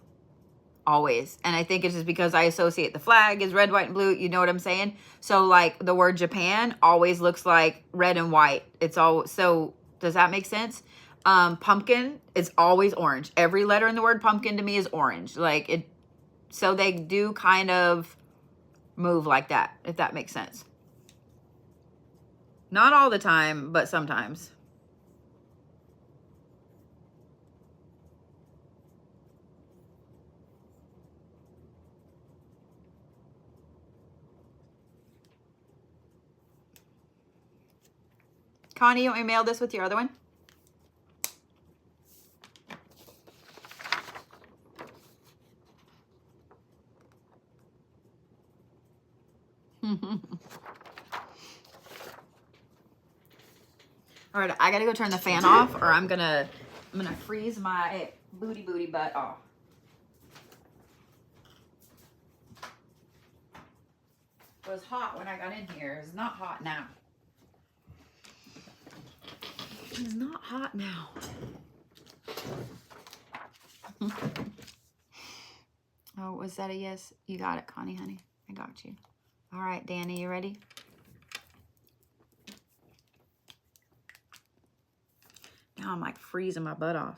Always. And I think it's just because I associate the flag as red, white, and blue. You know what I'm saying? So like the word Japan always looks like red and white. It's all, so does that make sense? Pumpkin is always orange. Every letter in the word pumpkin to me is orange. Like it, so they do kind of move like that, if that makes sense. Not all the time, but sometimes. Connie, you want me to mail this with your other one? All right, I gotta go turn the fan off, or I'm gonna freeze my booty butt off. It was hot when I got in here. It's not hot now. It's not hot now. Oh, was that a yes? You got it, Connie, honey. I got you. All right, Danny, you ready? Now I'm like freezing my butt off.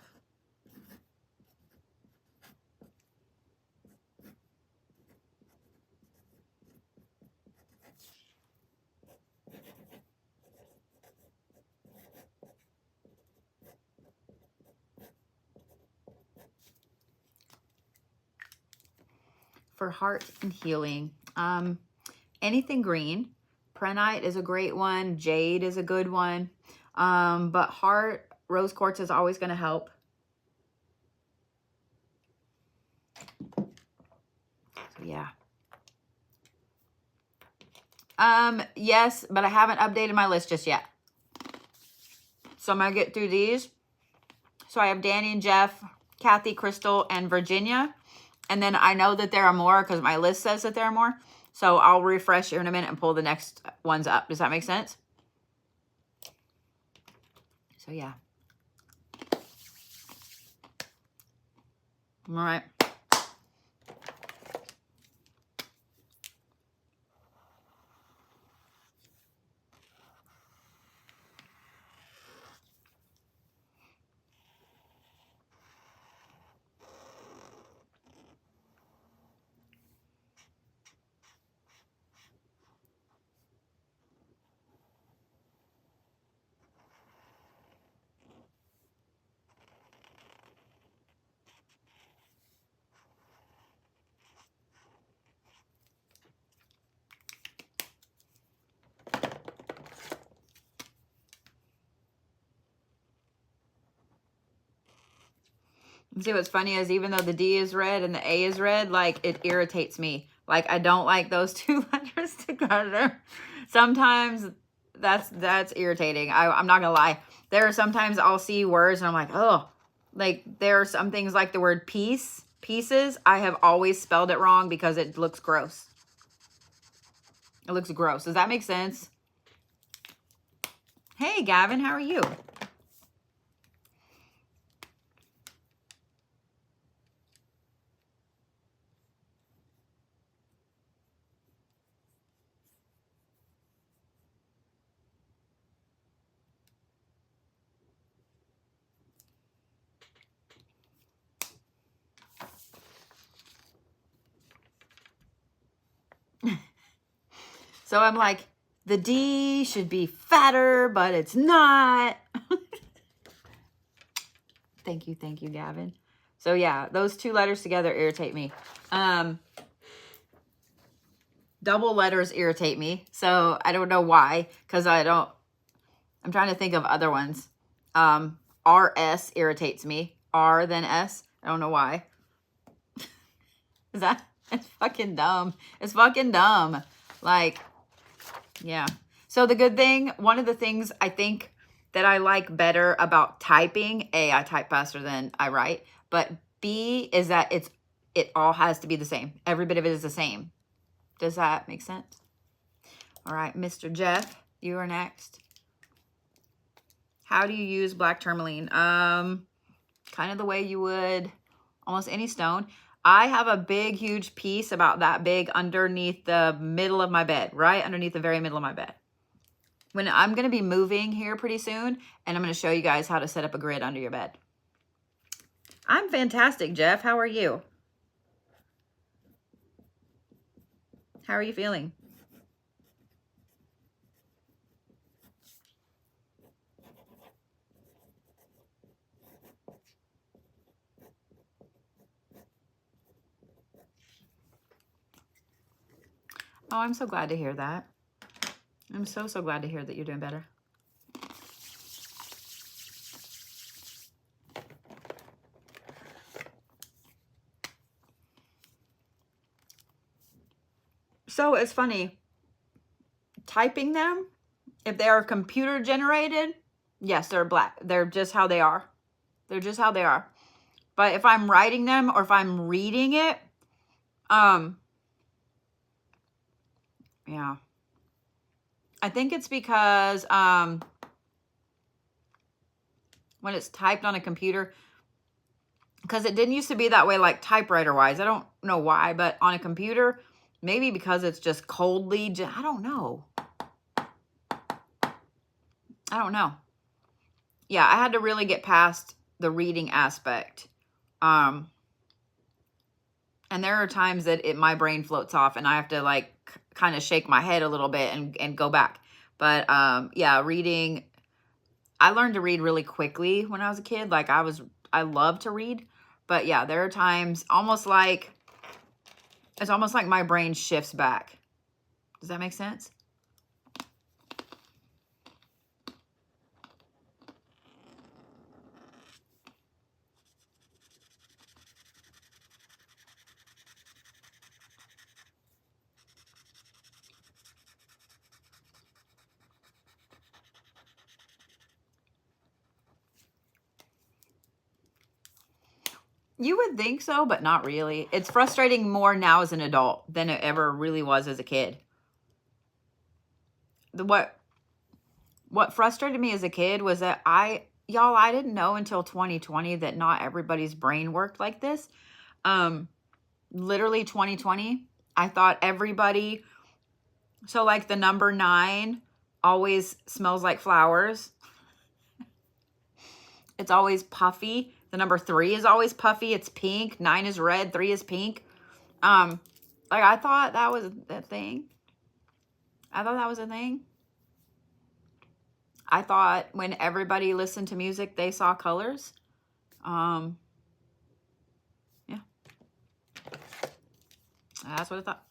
For heart and healing, anything green. Prehnite is a great one. Jade is a good one. But heart, rose quartz is always going to help. So yeah. Yes, but I haven't updated my list just yet. So I'm going to get through these. So I have Danny and Jeff, Kathy, Crystal, and Virginia. And then I know that there are more because my list says that there are more. So I'll refresh here in a minute and pull the next ones up. Does that make sense? So yeah. All right. See, what's funny is even though the D is red and the A is red, like it irritates me. Like I don't like those two letters together. Sometimes that's irritating. I'm not gonna lie. There are sometimes I'll see words and I'm like, oh, like there are some things like the word pieces. I have always spelled it wrong because it looks gross. It looks gross. Does that make sense? Hey, Gavin, how are you? So I'm like, the D should be fatter, but it's not. Thank you, Gavin. So yeah, those two letters together irritate me. Double letters irritate me. So I don't know why, because I'm trying to think of other ones. RS irritates me. R then S. I don't know why. It's fucking dumb. It's fucking dumb. Like, yeah. So the good thing, one of the things I think that I like better about typing, A, I type faster than I write, but B is that it all has to be the same. Every bit of it is the same. Does that make sense? All right, Mr. Jeff, you are next. How do you use black tourmaline? Kind of the way you would almost any stone. I have a big, huge piece about that big underneath the middle of my bed, right underneath the very middle of my bed. When I'm going to be moving here pretty soon, and I'm going to show you guys how to set up a grid under your bed. I'm fantastic, Jeff. How are you? How are you feeling? Oh, I'm so glad to hear that. I'm so glad to hear that you're doing better. So it's funny. Typing them, if they are computer generated, yes, they're black. They're just how they are. They're just how they are. But if I'm writing them or if I'm reading it, yeah. I think it's because when it's typed on a computer, because it didn't used to be that way, like typewriter wise. I don't know why, but on a computer, maybe because it's just coldly, I don't know. I don't know. Yeah, I had to really get past the reading aspect. And there are times that my brain floats off and I have to like kind of shake my head a little bit and go back. But yeah, reading, I learned to read really quickly when I was a kid. Like I love to read. But yeah, there are times it's almost like my brain shifts back. Does that make sense? You would think so, but not really. It's frustrating more now as an adult than it ever really was as a kid. What frustrated me as a kid was that I didn't know until 2020 that not everybody's brain worked like this. Literally 2020, I thought everybody, so like the number 9 always smells like flowers. It's always puffy. The number 3 is always puffy. It's pink. 9 is red. 3 is pink. Like I thought that was a thing. I thought that was a thing. I thought when everybody listened to music, they saw colors. Yeah. That's what I thought.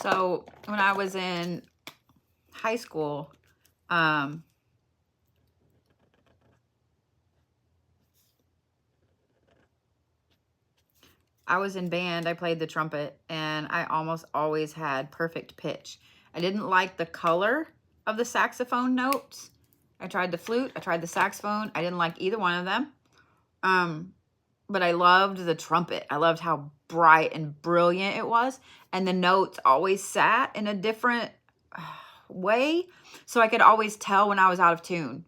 So when I was in high school, I was in band. I played the trumpet, and I almost always had perfect pitch. I didn't like the color of the saxophone notes. I tried the flute. I tried the saxophone. I didn't like either one of them. But I loved the trumpet. I loved how bright and brilliant it was. And the notes always sat in a different way. So I could always tell when I was out of tune.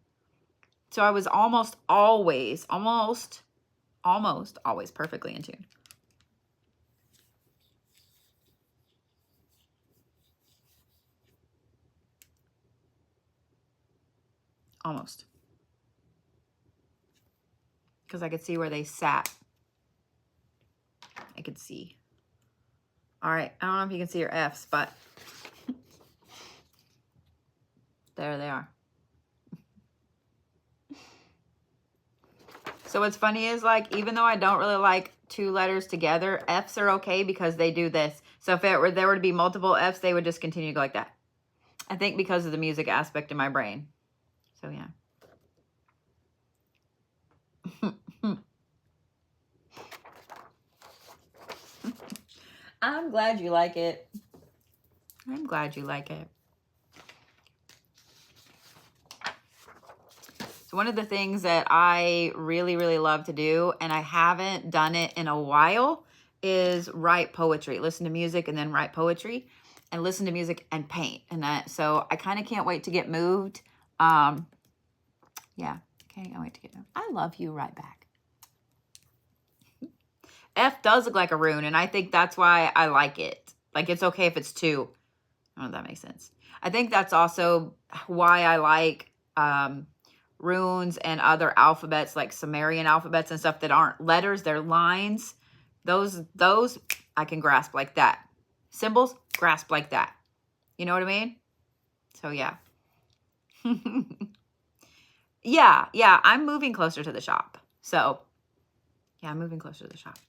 So I was almost always perfectly in tune. Almost. Because I could see where they sat. I could see. All right. I don't know if you can see your F's, but there they are. So what's funny is, like, even though I don't really like 2 letters together, F's are okay because they do this. So if there were to be multiple F's, they would just continue to go like that. I think because of the music aspect in my brain. So yeah. I'm glad you like it. I'm glad you like it. So one of the things that I really, really love to do, and I haven't done it in a while, is write poetry. Listen to music and then write poetry, and listen to music and paint. And so I kind of can't wait to get moved. Yeah, can't wait to get moved. I love you right back. F does look like a rune, and I think that's why I like it. Like, it's okay if it's 2. I don't know if that makes sense. I think that's also why I like runes and other alphabets, like Sumerian alphabets and stuff that aren't letters, they're lines. Those I can grasp like that. Symbols, grasp like that. You know what I mean? So yeah. Yeah, I'm moving closer to the shop. So yeah, I'm moving closer to the shop.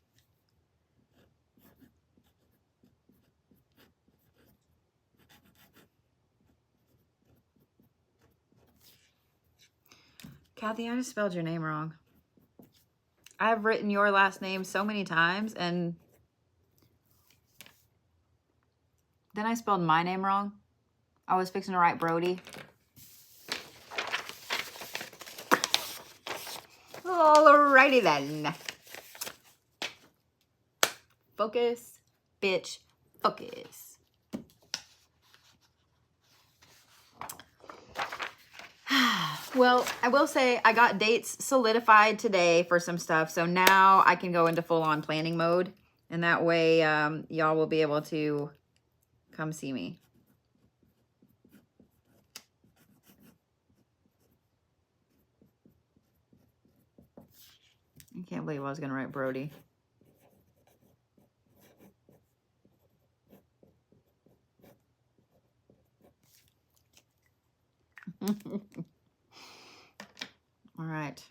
Kathy, I just spelled your name wrong. I've written your last name so many times, and then I spelled my name wrong. I was fixing to write Brody. Alrighty then. Focus, bitch, focus. Well, I will say I got dates solidified today for some stuff. So now I can go into full-on planning mode. And that way y'all will be able to come see me. I can't believe I was going to write Brody. All right.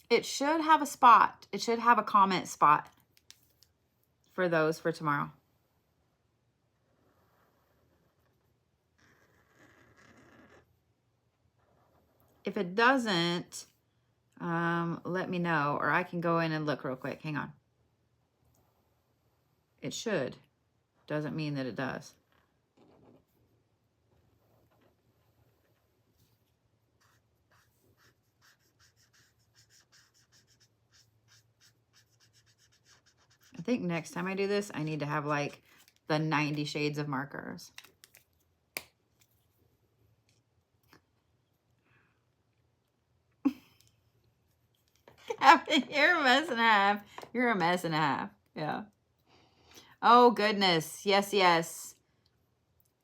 It should have a spot. It should have a comment spot for those for tomorrow. If it doesn't, let me know, or I can go in and look real quick. Hang on. It should. Doesn't mean that it does. I think next time I do this, I need to have like the 90 shades of markers. You're a mess and a half. You're a mess and a half. Yeah. Oh, goodness. Yes, yes.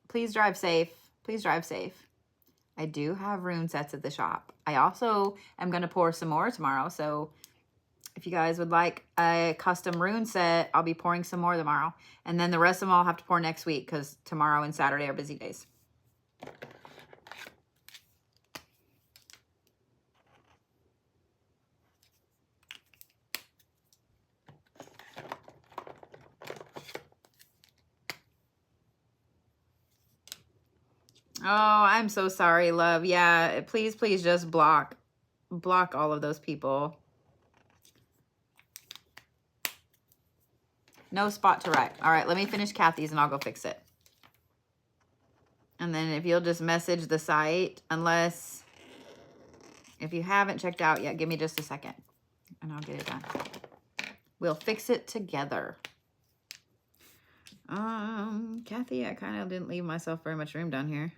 Please drive safe. Please drive safe. I do have rune sets at the shop. I also am going to pour some more tomorrow. So if you guys would like a custom rune set, I'll be pouring some more tomorrow. And then the rest of them I'll have to pour next week because tomorrow and Saturday are busy days. Oh, I'm so sorry, love. Yeah, please, please just block all of those people. No spot to write. All right, let me finish Kathy's and I'll go fix it. And then if you'll just message the site, unless, if you haven't checked out yet, give me just a second and I'll get it done. We'll fix it together. Kathy, I kind of didn't leave myself very much room down here.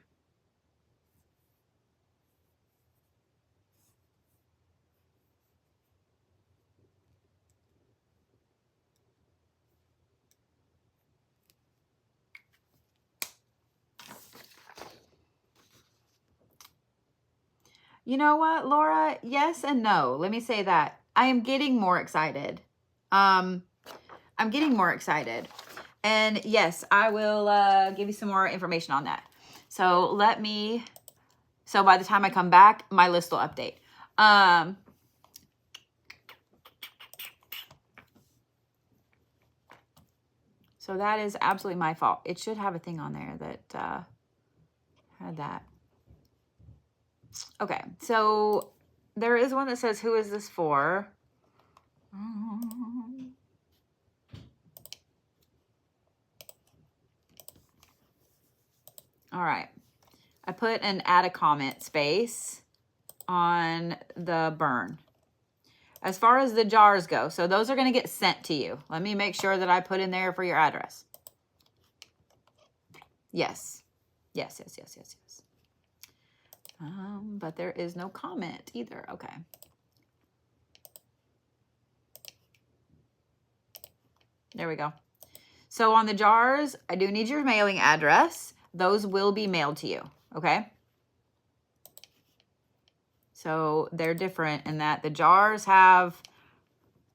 You know what, Laura? Yes and no. Let me say that. I am getting more excited. I'm getting more excited. And yes, I will give you some more information on that. So so by the time I come back, my list will update. So that is absolutely my fault. It should have a thing on there that had that. Okay, so there is one that says, who is this for? All right. I put an add a comment space on the burn. As far as the jars go, so those are going to get sent to you. Let me make sure that I put in there for your address. Yes. Yes, yes, yes, yes, yes. But there is no comment either. Okay. There we go. So on the jars, I do need your mailing address. those will be mailed to you. Okay. So they're different in that the jars have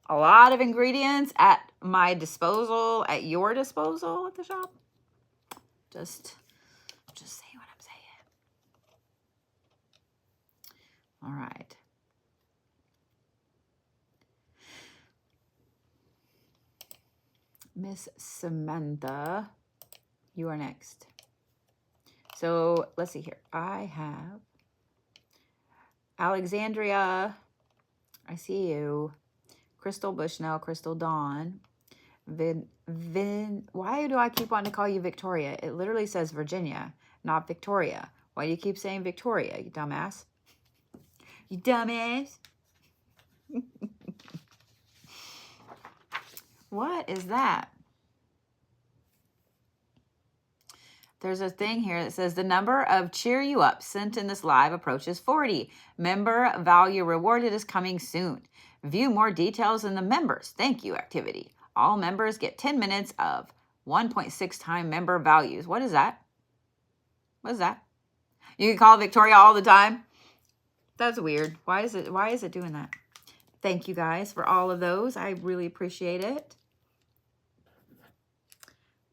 a lot of ingredients at my disposal, at your disposal at the shop. Just say what I'm saying. All right. Miss Samantha, you are next. So let's see here. I have Alexandria. I see you. Crystal Bushnell, Crystal Dawn. Why do I keep wanting to call you Victoria? It literally says Virginia, not Victoria. Why do you keep saying Victoria, you dumbass? You dumbass. What is that? There's a thing here that says the number of cheer you up sent in this live approaches 40. Member value rewarded is coming soon. View more details in the members thank you activity. All members get 10 minutes of 1.6 time member values. What is that? What is that? You can call Victoria all the time? That's weird. Why is it doing that? Thank you guys for all of those. I really appreciate it.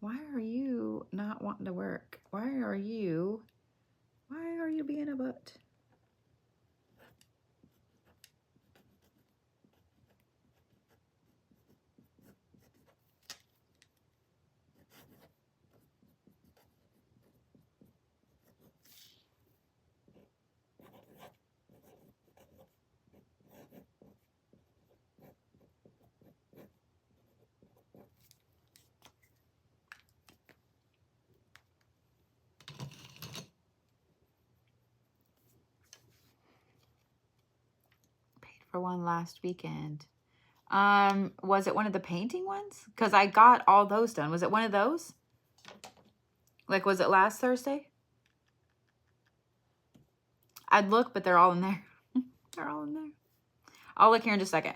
Why are you not wanting to work? Why are you being a butt? For one last weekend. Was it one of the painting ones? Because I got all those done. Was it one of those? Like, was it last Thursday? I'd look, but they're all in there. They're all in there. I'll look here in just a second.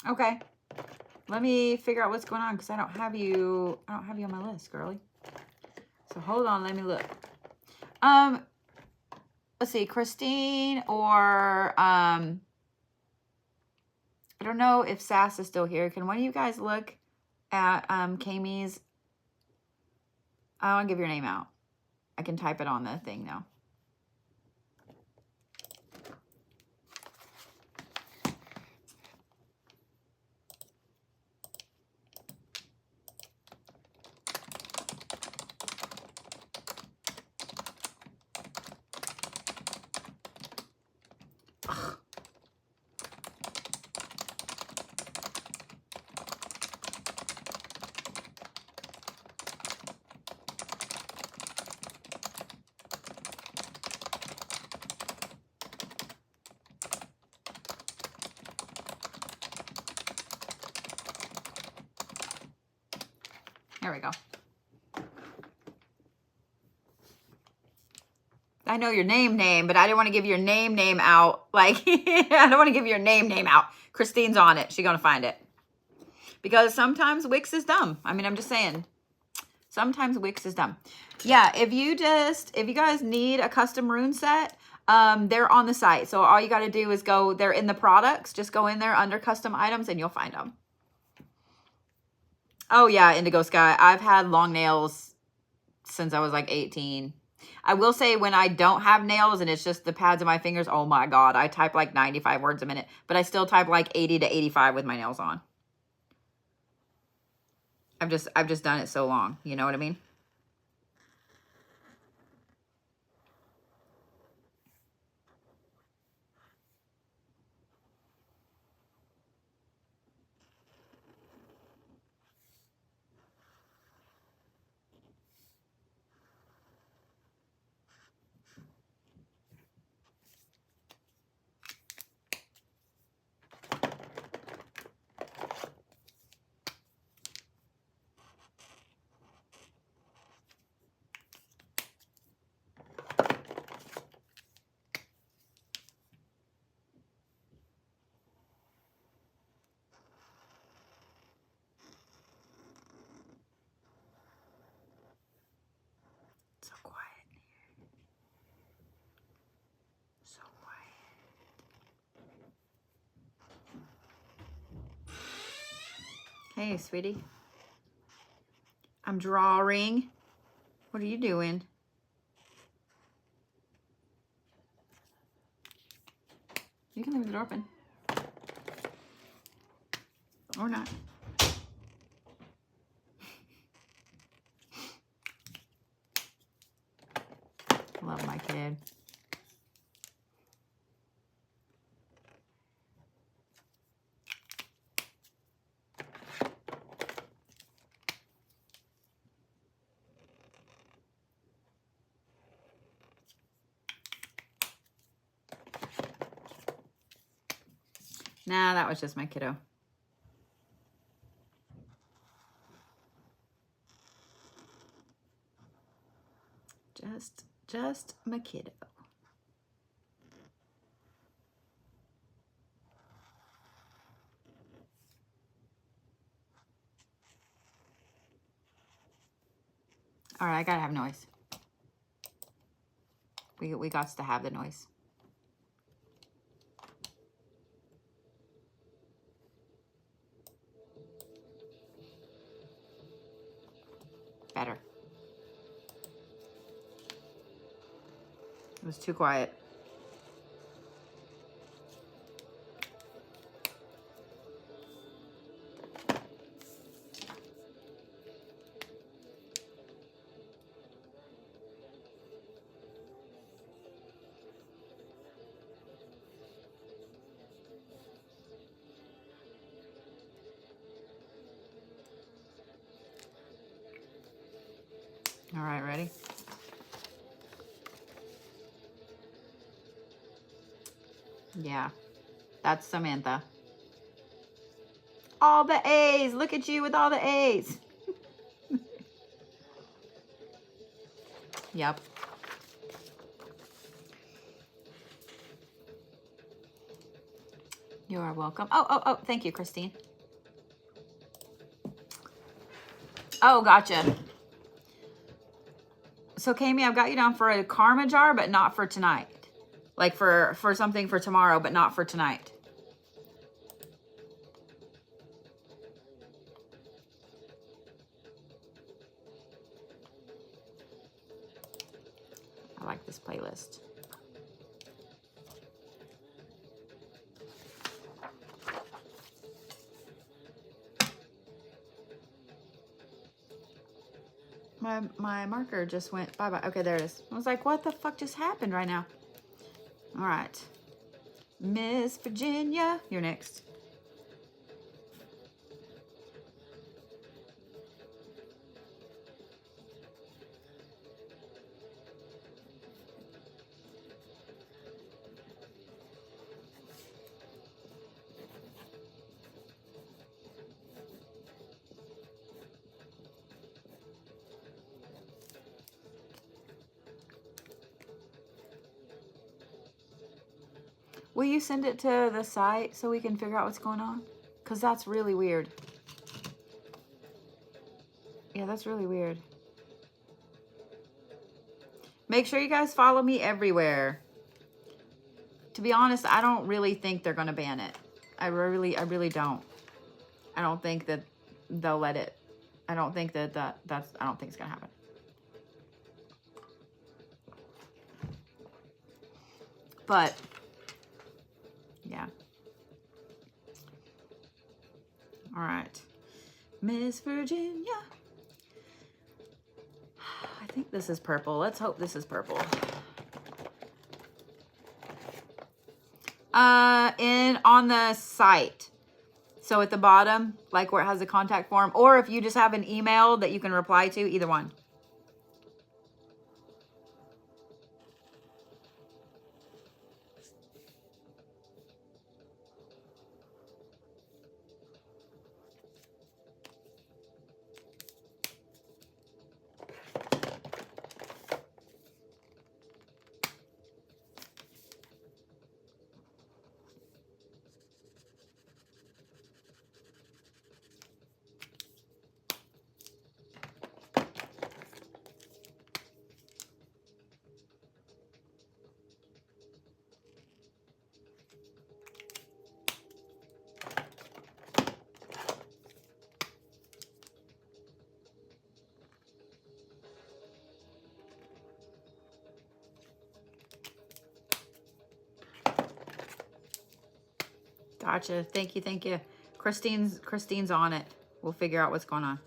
Okay. Let me figure out what's going on because I don't have you on my list, girly. So hold on, let me look. Let's see, Christine or I don't know if Sass is still here. Can one of you guys look at Kami's? I want to give your name out. I can type it on the thing now. There we go. I know your name, but I didn't want to give your name out. Like, I don't want to give your name out. Christine's on it. She's going to find it. Because sometimes Wix is dumb. I mean, I'm just saying. Sometimes Wix is dumb. Yeah, if you guys need a custom rune set, they're on the site. So all you got to do is go, they're in the products. Just go in there under custom items and you'll find them. Oh yeah, Indigo Sky. I've had long nails since I was like 18. I will say when I don't have nails and it's just the pads of my fingers, oh my God, I type like 95 words a minute, but I still type like 80 to 85 with my nails on. I've just done it so long. You know what I mean? So quiet in here. So quiet. Hey, sweetie. I'm drawing. What are you doing? You can leave the door open. Or not. Love my kid. Nah, that was just my kiddo. Just my kiddo. All right, I gotta have noise. We got to have the noise. Better. It was too quiet. All right, ready? Yeah, that's Samantha. All the A's. Look at you with all the A's. Yep. You are welcome. Oh, thank you, Christine. Oh, gotcha. So, Kami, I've got you down for a karma jar, but not for tonight. Like for something for tomorrow, but not for tonight. I like this playlist. My marker just went bye-bye. Okay, there it is. I was like, what the fuck just happened right now? All right. Miss Virginia, you're next. Will you send it to the site so we can figure out what's going on? Because that's really weird. Yeah, that's really weird. Make sure you guys follow me everywhere. To be honest, I don't really think they're going to ban it. I really don't. I don't think that they'll let it. I don't think that I don't think it's going to happen. But yeah. All right. Miss Virginia. I think this is purple. Let's hope this is purple. On the site. So at the bottom, like where it has a contact form, or if you just have an email that you can reply to, either one. Gotcha. Thank you. Thank you. Christine's on it. We'll figure out what's going on.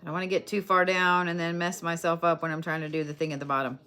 I don't want to get too far down and then mess myself up when I'm trying to do the thing at the bottom.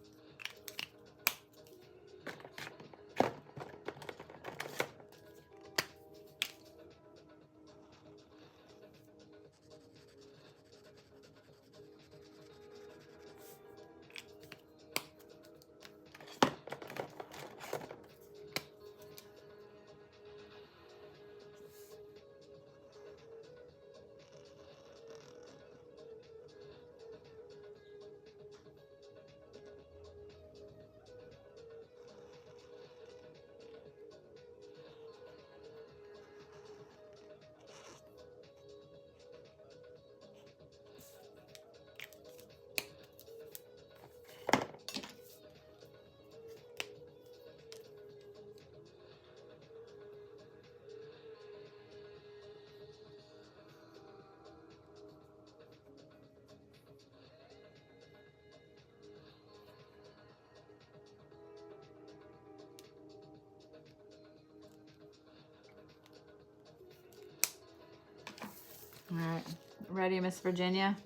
All right, ready, Miss Virginia?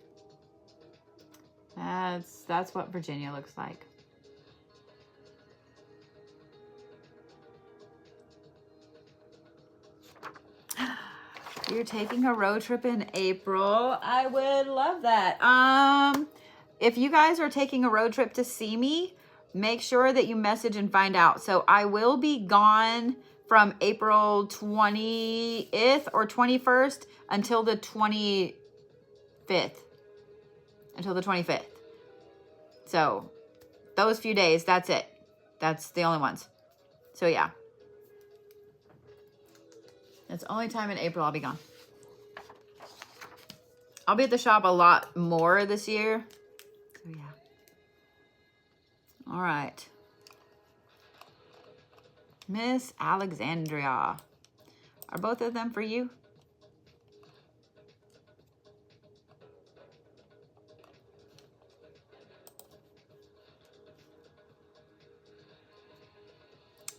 That's what Virginia looks like. You're taking a road trip in April. I would love that. If you guys are taking a road trip to see me, make sure that you message and find out. So I will be gone from April 20th or 21st until the 25th. Until the 25th. So those few days, that's it. That's the only ones. So yeah. It's the only time in April I'll be gone. I'll be at the shop a lot more this year. So yeah. All right. Miss Alexandria. Are both of them for you?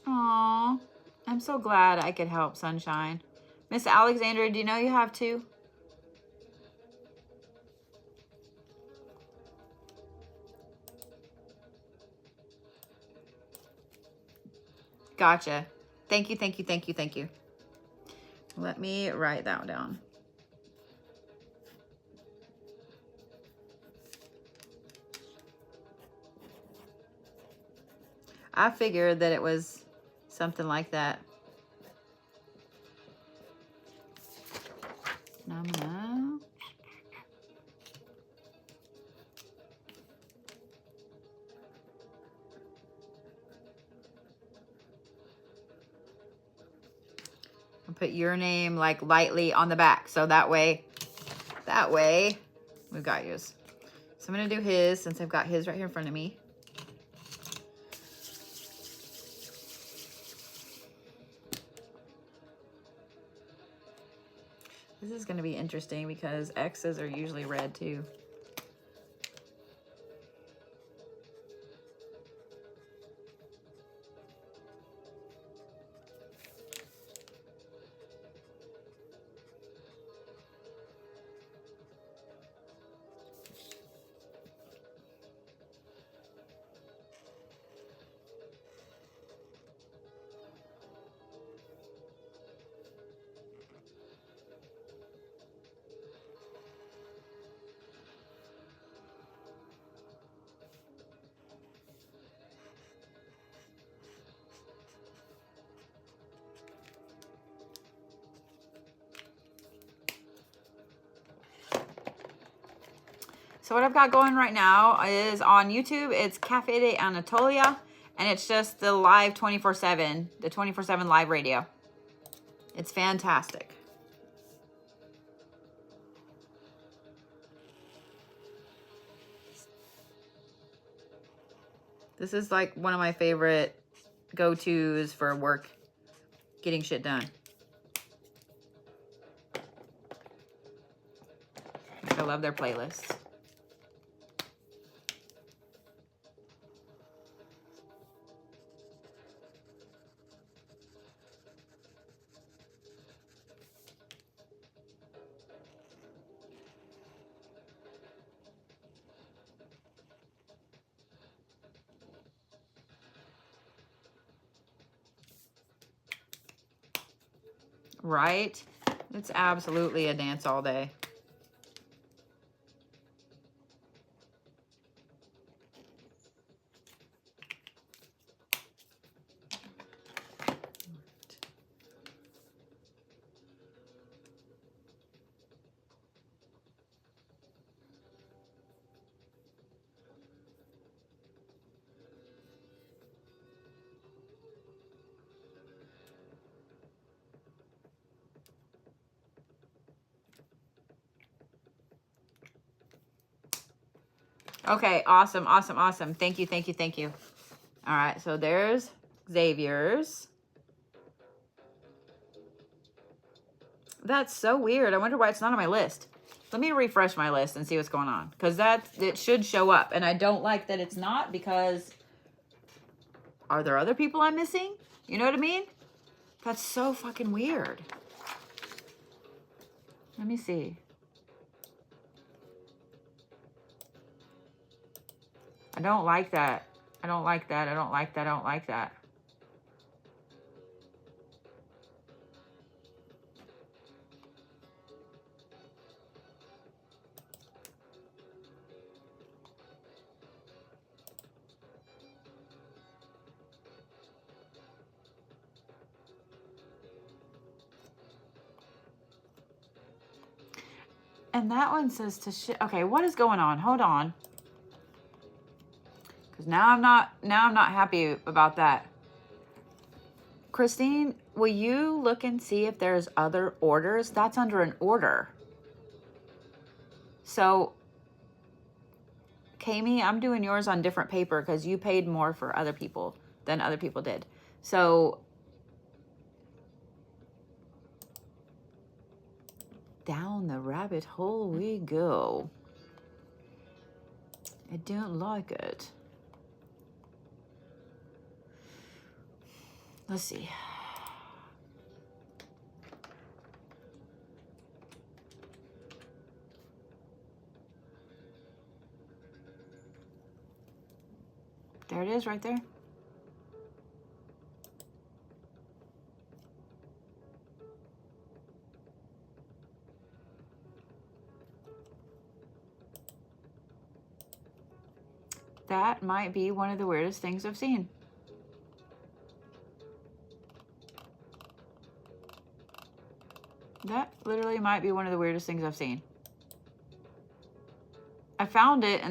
Aw, I'm so glad I could help, Sunshine. Miss Alexandria, do you know you have two? Gotcha. Thank you, thank you, thank you, thank you. Let me write that down. I figured that it was something like that. No. I'll put your name like lightly on the back. So that way we've got yours. So I'm going to do his since I've got his right here in front of me. This is going to be interesting because X's are usually red too. So what I've got going right now is on YouTube, it's Cafe de Anatolia, and it's just the live 24/7, the 24/7 live radio. It's fantastic. This is like one of my favorite go-tos for work, getting shit done. I love their playlists. Right? It's absolutely a dance all day. Okay, awesome, awesome, awesome. Thank you, thank you, thank you. All right, so there's Xavier's. That's so weird. I wonder why it's not on my list. Let me refresh my list and see what's going on. Because it should show up. And I don't like that it's not, because are there other people I'm missing? You know what I mean? That's so fucking weird. Let me see. I don't like that. I don't like that. I don't like that. I don't like that. And that one says to shit. Okay, what is going on? Hold on. Because now I'm not happy about that. Christine, will you look and see if there's other orders? That's under an order. So, Kami, I'm doing yours on different paper because you paid more for other people than other people did. So, down the rabbit hole we go. I don't like it. Let's see. There it is right there. That might be one of the weirdest things I've seen. That literally might be one of the weirdest things I've seen. I found it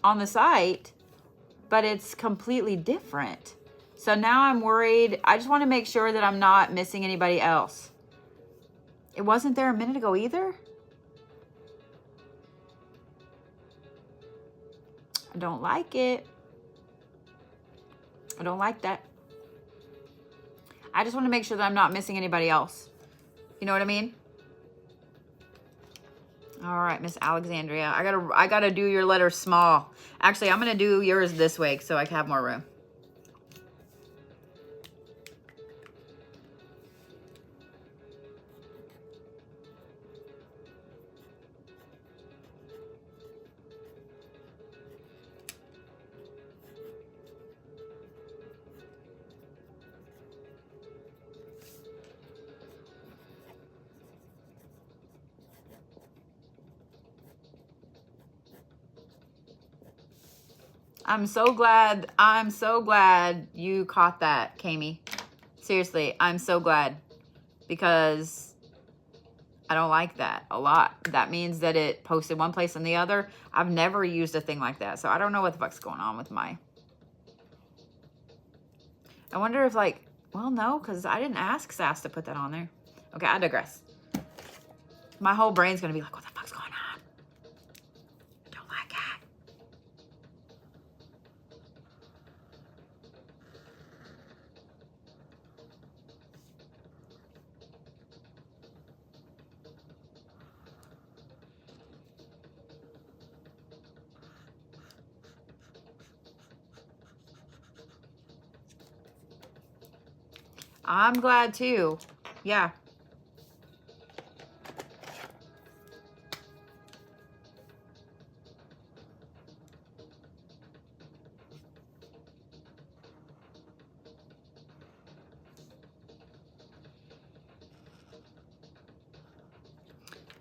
on the site, but it's completely different. So now I'm worried. I just want to make sure that I'm not missing anybody else. It wasn't there a minute ago either. I don't like it. I don't like that. I just want to make sure that I'm not missing anybody else. You know what I mean? All right, Miss Alexandria. I gotta do your letter small. Actually, I'm gonna do yours this way so I can have more room. I'm so glad you caught that, Kami. Seriously, I'm so glad, because I don't like that a lot. That means that it posted one place and the other. I've never used a thing like that, so I don't know what the fuck's going on with my... I wonder if, like, well, no, because I didn't ask Sass to put that on there. Okay, I digress. My whole brain's gonna be like, what the fuck's going on? I don't like it. I'm glad too. Yeah.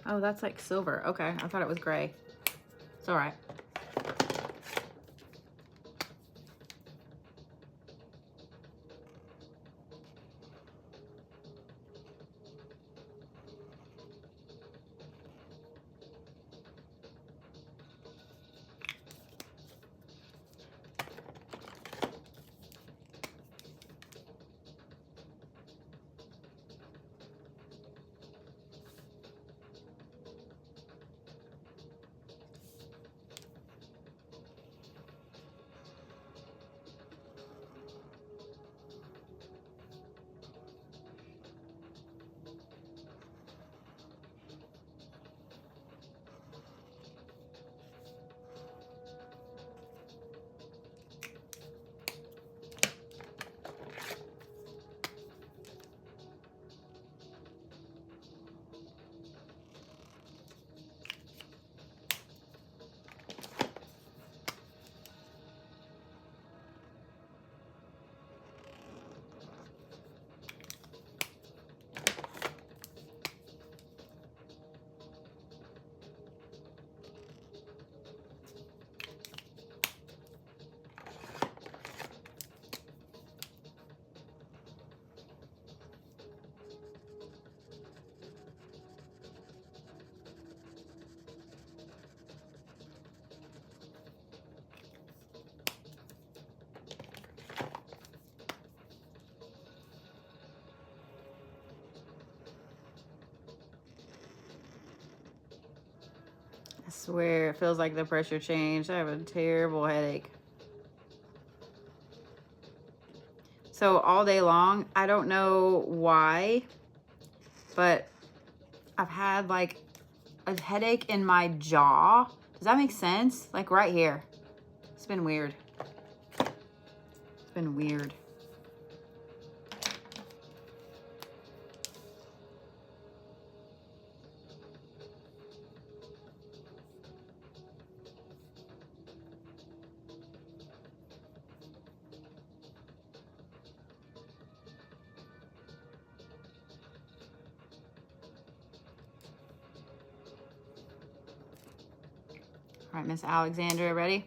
Oh, that's like silver. Okay, I thought it was gray. It's all right. I swear, it feels like the pressure changed. I have a terrible headache. So all day long, I don't know why, but I've had like a headache in my jaw. Does that make sense? Like right here. It's been weird. It's been weird. All right, Miss Alexandra, ready?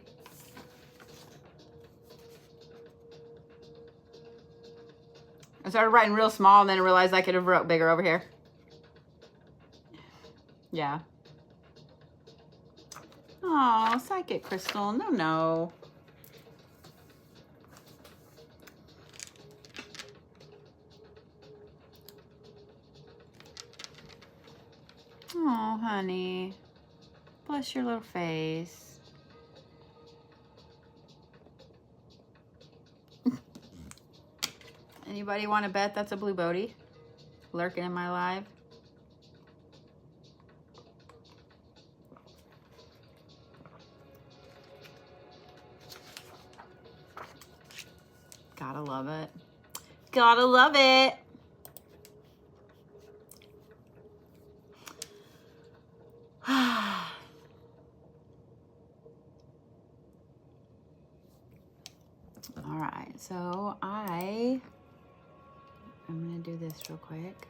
I started writing real small and then I realized I could have wrote bigger over here. Yeah. Oh, psychic crystal. No, no. Oh, honey. Bless your little face. Anybody want to bet that's a blue Bodhi lurking in my live? Gotta love it. Gotta love it. All right, so I'm gonna do this real quick.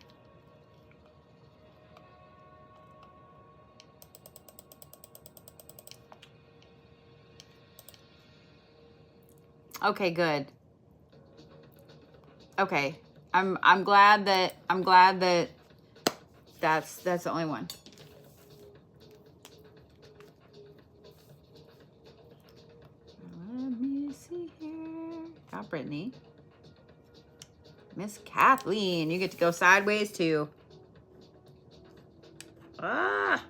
Okay, good. Okay, I'm glad that that's the only one. Let me see here. Got Brittany. Miss Kathleen, you get to go sideways too. Ah.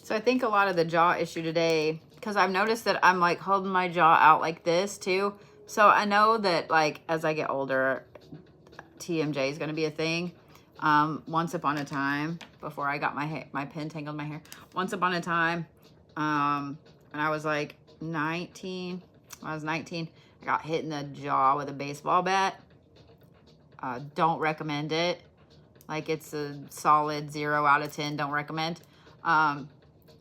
So I think a lot of the jaw issue today, because I've noticed that I'm like holding my jaw out like this too. So I know that like as I get older, TMJ is going to be a thing. Once upon a time, before I got my pin tangled in my hair, once upon a time, and I was like 19, when I was 19, I got hit in the jaw with a baseball bat. Don't recommend it. Like, it's a solid 0 out of 10. Don't recommend.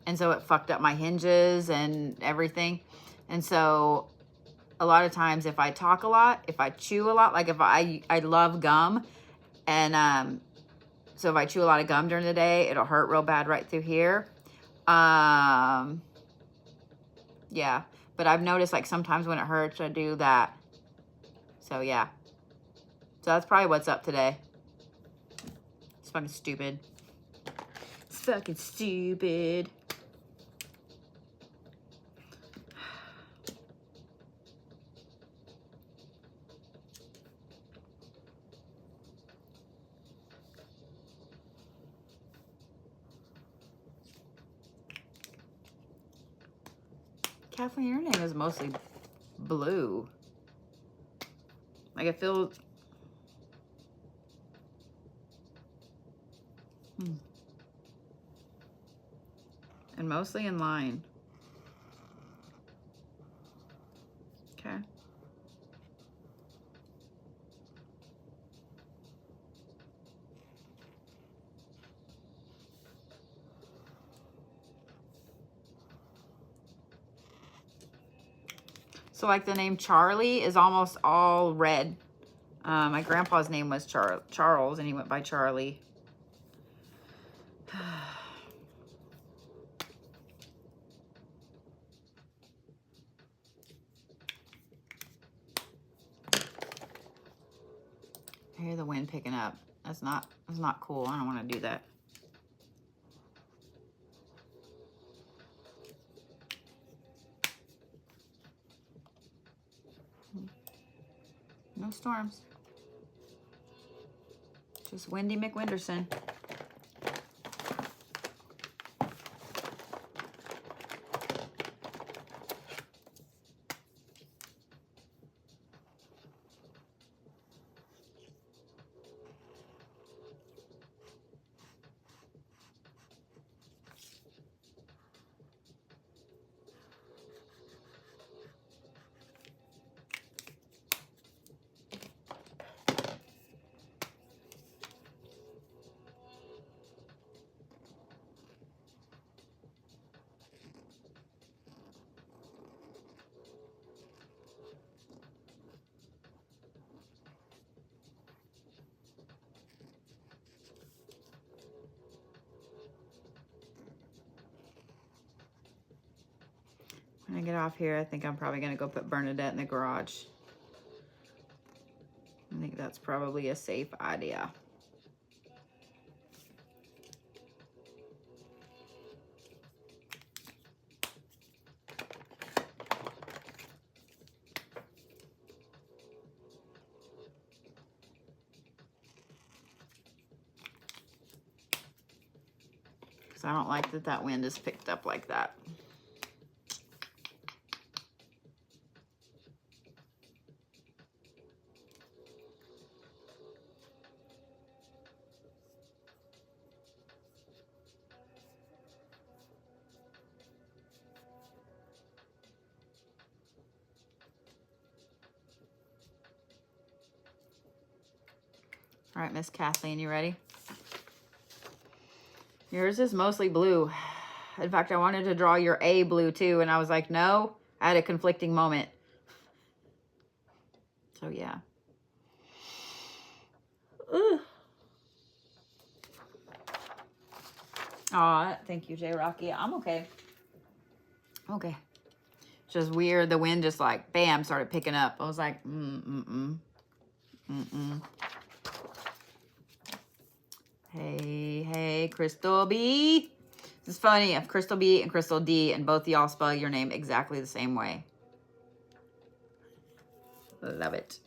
And so it fucked up my hinges and everything. And so a lot of times if I talk a lot, if I chew a lot, like if I love gum, and so if I chew a lot of gum during the day, it'll hurt real bad right through here. Yeah, but I've noticed like sometimes when it hurts, I do that. So yeah, so that's probably what's up today. It's fucking stupid. It's fucking stupid. Kathleen, your name is mostly blue. Like it feels... And mostly in line. Okay. So like the name Charlie is almost all red. My grandpa's name was Charles, and he went by Charlie. I hear the wind picking up. That's not cool. I don't want to do that. No storms. Just Windy McWinderson. When I get off here, I think I'm probably going to go put Bernadette in the garage. I think that's probably a safe idea. Because I don't like that that wind is picked up like that. All right, Miss Kathleen, you ready? Yours is mostly blue. In fact, I wanted to draw your A blue too, and I was like, no. I had a conflicting moment. So yeah. Ugh. Aw, thank you, J Rocky. I'm okay. Okay. Just weird. The wind just like, bam, started picking up. I was like, Hey, Crystal B. This is funny. I have Crystal B and Crystal D, and both of y'all spell your name exactly the same way. Love it.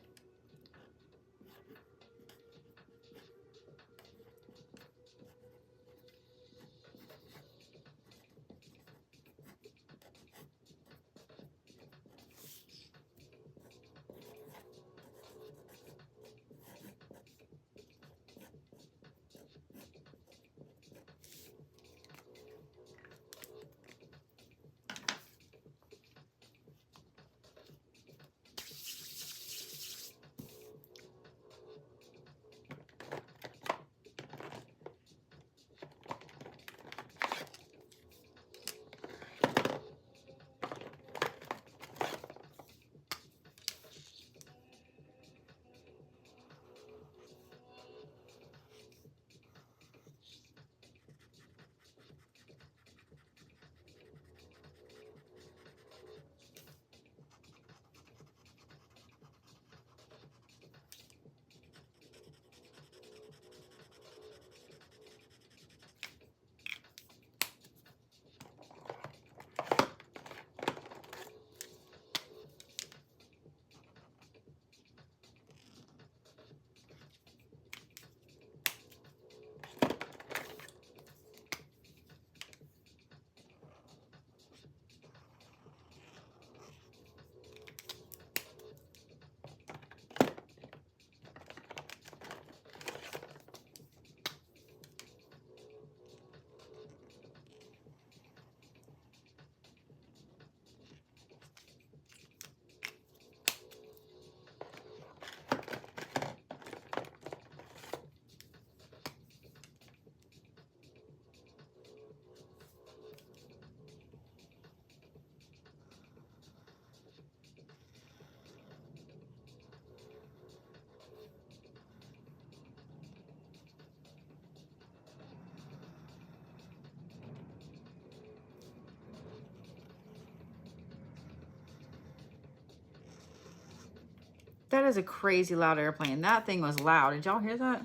That is a crazy loud airplane. That thing was loud. Did y'all hear that?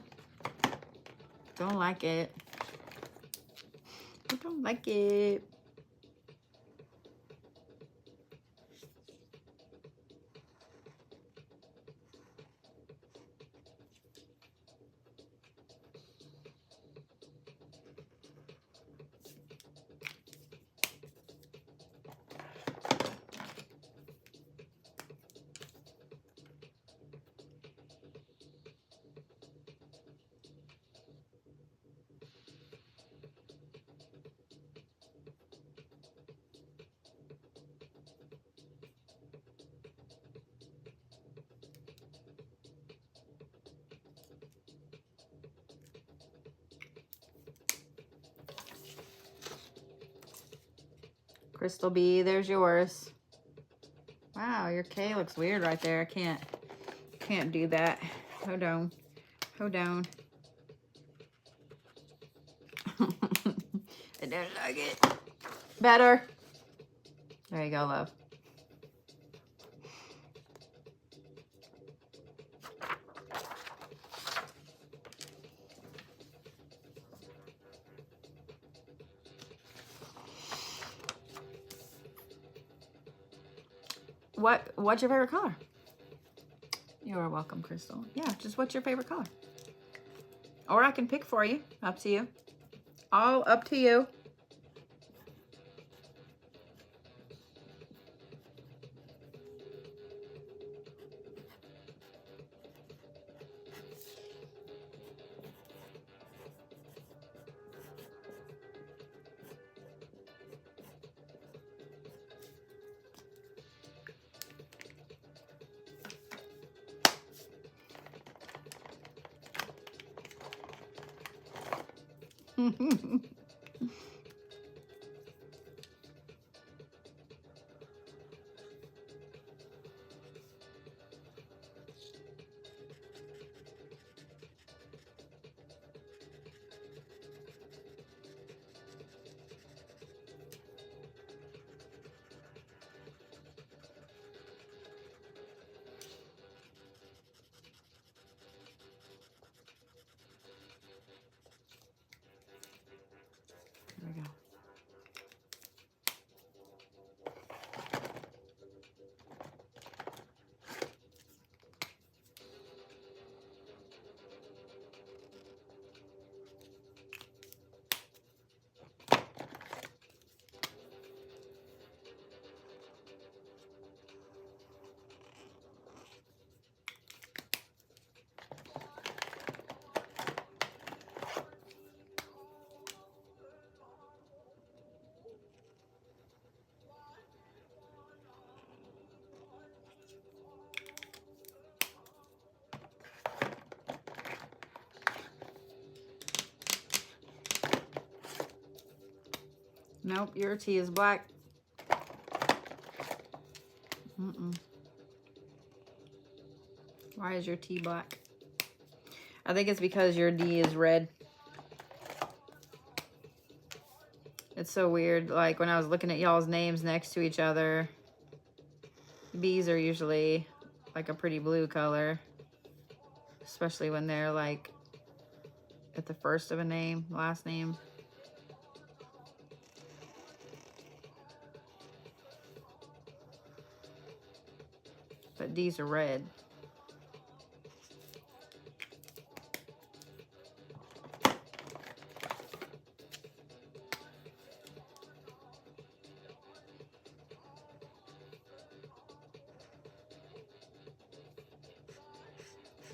Don't like it. I don't like it. Crystal B, there's yours. Wow, your K looks weird right there. I can't do that. Hold on. Hold on. I don't like it. Better. There you go, love. What's your favorite color? You are welcome, Crystal. Yeah, just what's your favorite color? Or I can pick for you. Up to you. All up to you. There we go. Nope, your tea is black. Why is your tea black? I think it's because your D is red. It's so weird. Like when I was looking at y'all's names next to each other, B's are usually like a pretty blue color, especially when they're like at the first of a name, last name. But D's are red.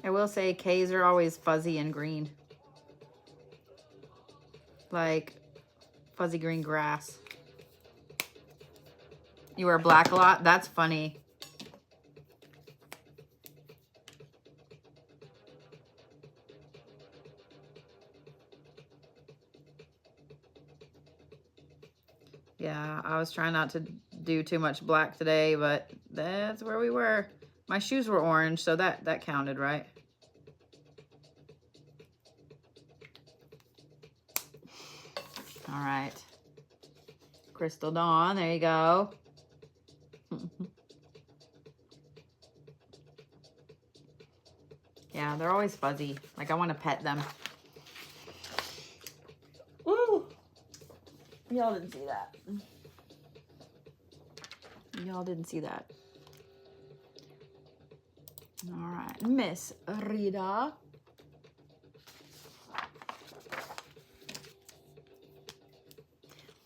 I will say K's are always fuzzy and green. Like fuzzy green grass. You wear black a lot? That's funny. Yeah, I was trying not to do too much black today, but that's where we were. My shoes were orange, so that counted, right? All right. Crystal Dawn, there you go. Yeah, they're always fuzzy. Like I want to pet them. Ooh. Y'all didn't see that. Y'all didn't see that. All right, Miss Rita.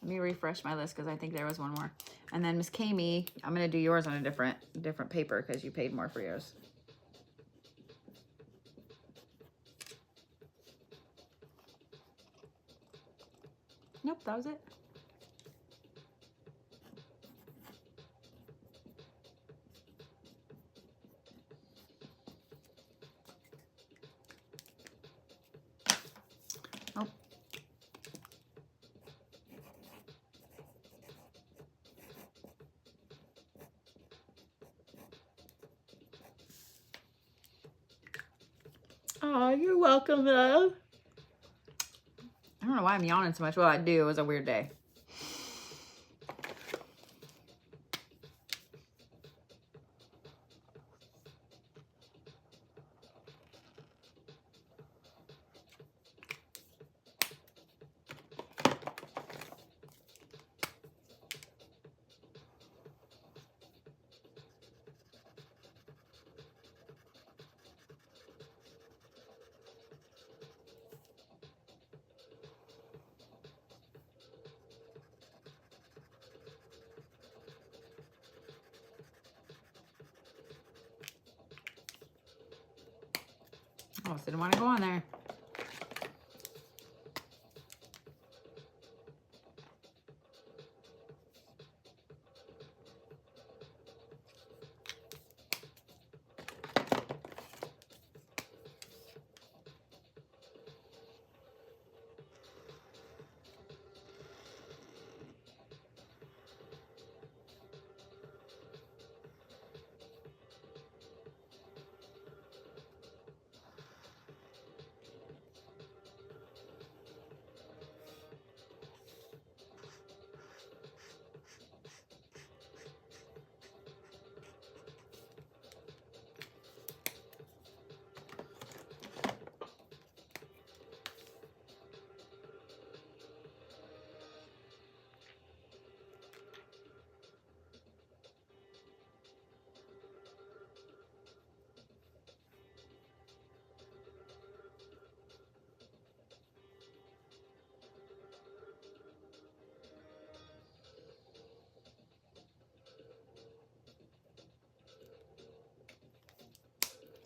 Let me refresh my list because I think there was one more. And then Miss Kami, I'm gonna do yours on a different paper because you paid more for yours. Nope, that was it. Oh. Oh, you're welcome, love. I don't know why I'm yawning so much. Well, I do. It was a weird day. Oh, so didn't want to go on there.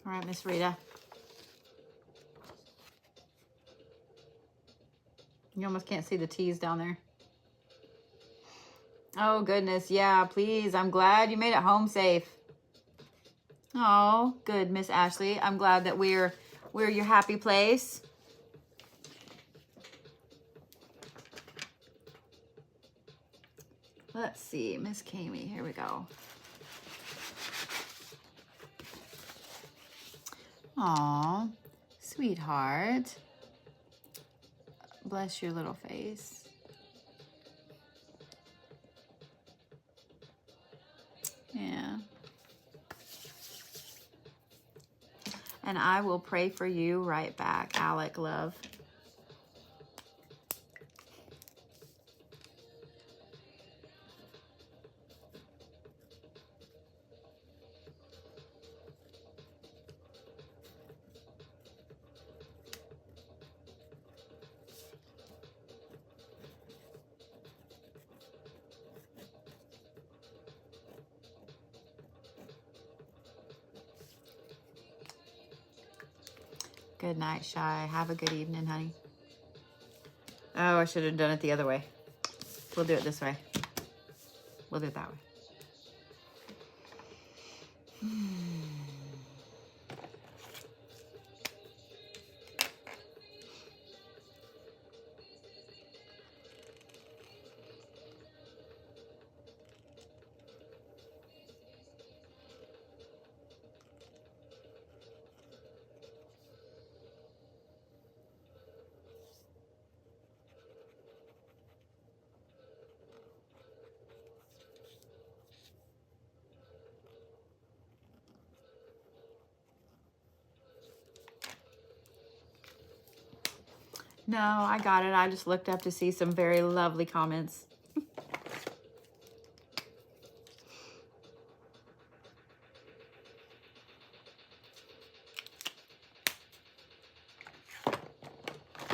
All right, Miss Rita. You almost can't see the T's down there. Oh, goodness. Yeah, please. I'm glad you made it home safe. Oh, good, Miss Ashley. I'm glad that we're your happy place. Let's see, Miss Kami. Here we go. Aw, sweetheart. Bless your little face. Yeah. And I will pray for you right back, Alec, love. Good night, Shy. Have a good evening, honey. Oh, I should have done it the other way. We'll do it this way. We'll do it that way. No, I got it. I just looked up to see some very lovely comments.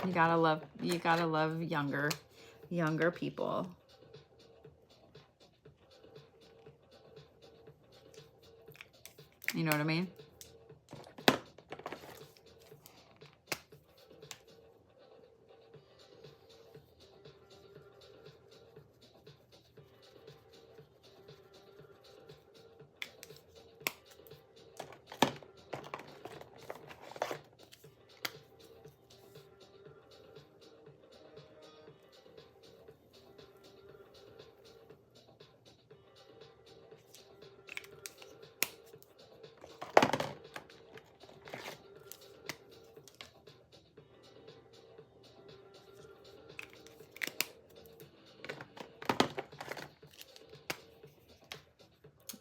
You gotta love younger people. You know what I mean?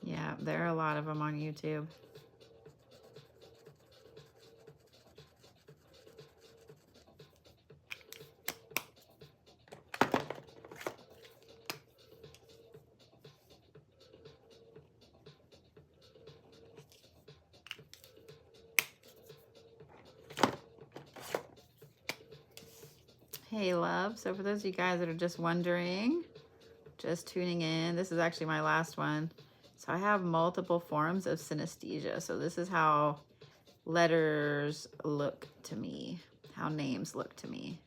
Yeah, there are a lot of them on YouTube. Hey, love. So for those of you guys that are just wondering, just tuning in, this is actually my last one. So I have multiple forms of synesthesia. So this is how letters look to me, how names look to me.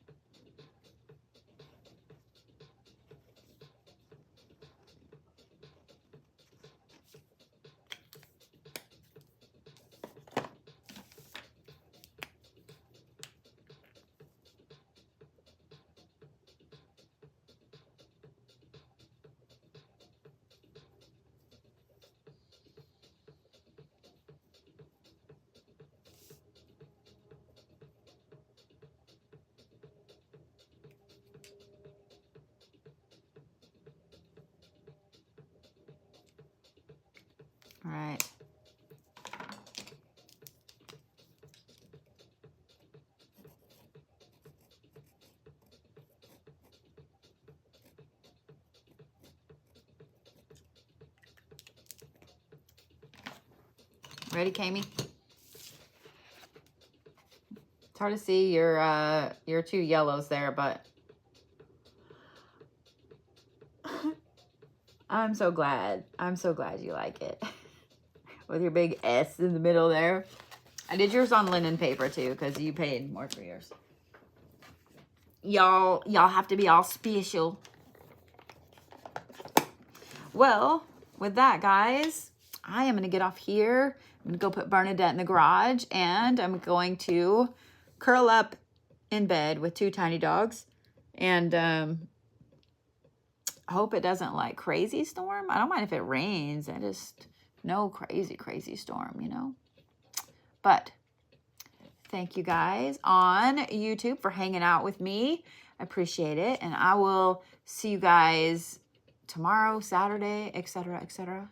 All right. Ready, Kami? It's hard to see your two yellows there, but I'm so glad. I'm so glad you like it. With your big S in the middle there. I did yours on linen paper too, because you paid more for yours. Y'all have to be all special. Well, with that, guys, I am going to get off here. I'm going to go put Bernadette in the garage, and I'm going to curl up in bed with two tiny dogs, and I hope it doesn't like crazy storm. I don't mind if it rains. I just, no crazy storm, you know. But thank you guys on YouTube for hanging out with me. I appreciate it, and I will see you guys tomorrow, Saturday, etc., etc.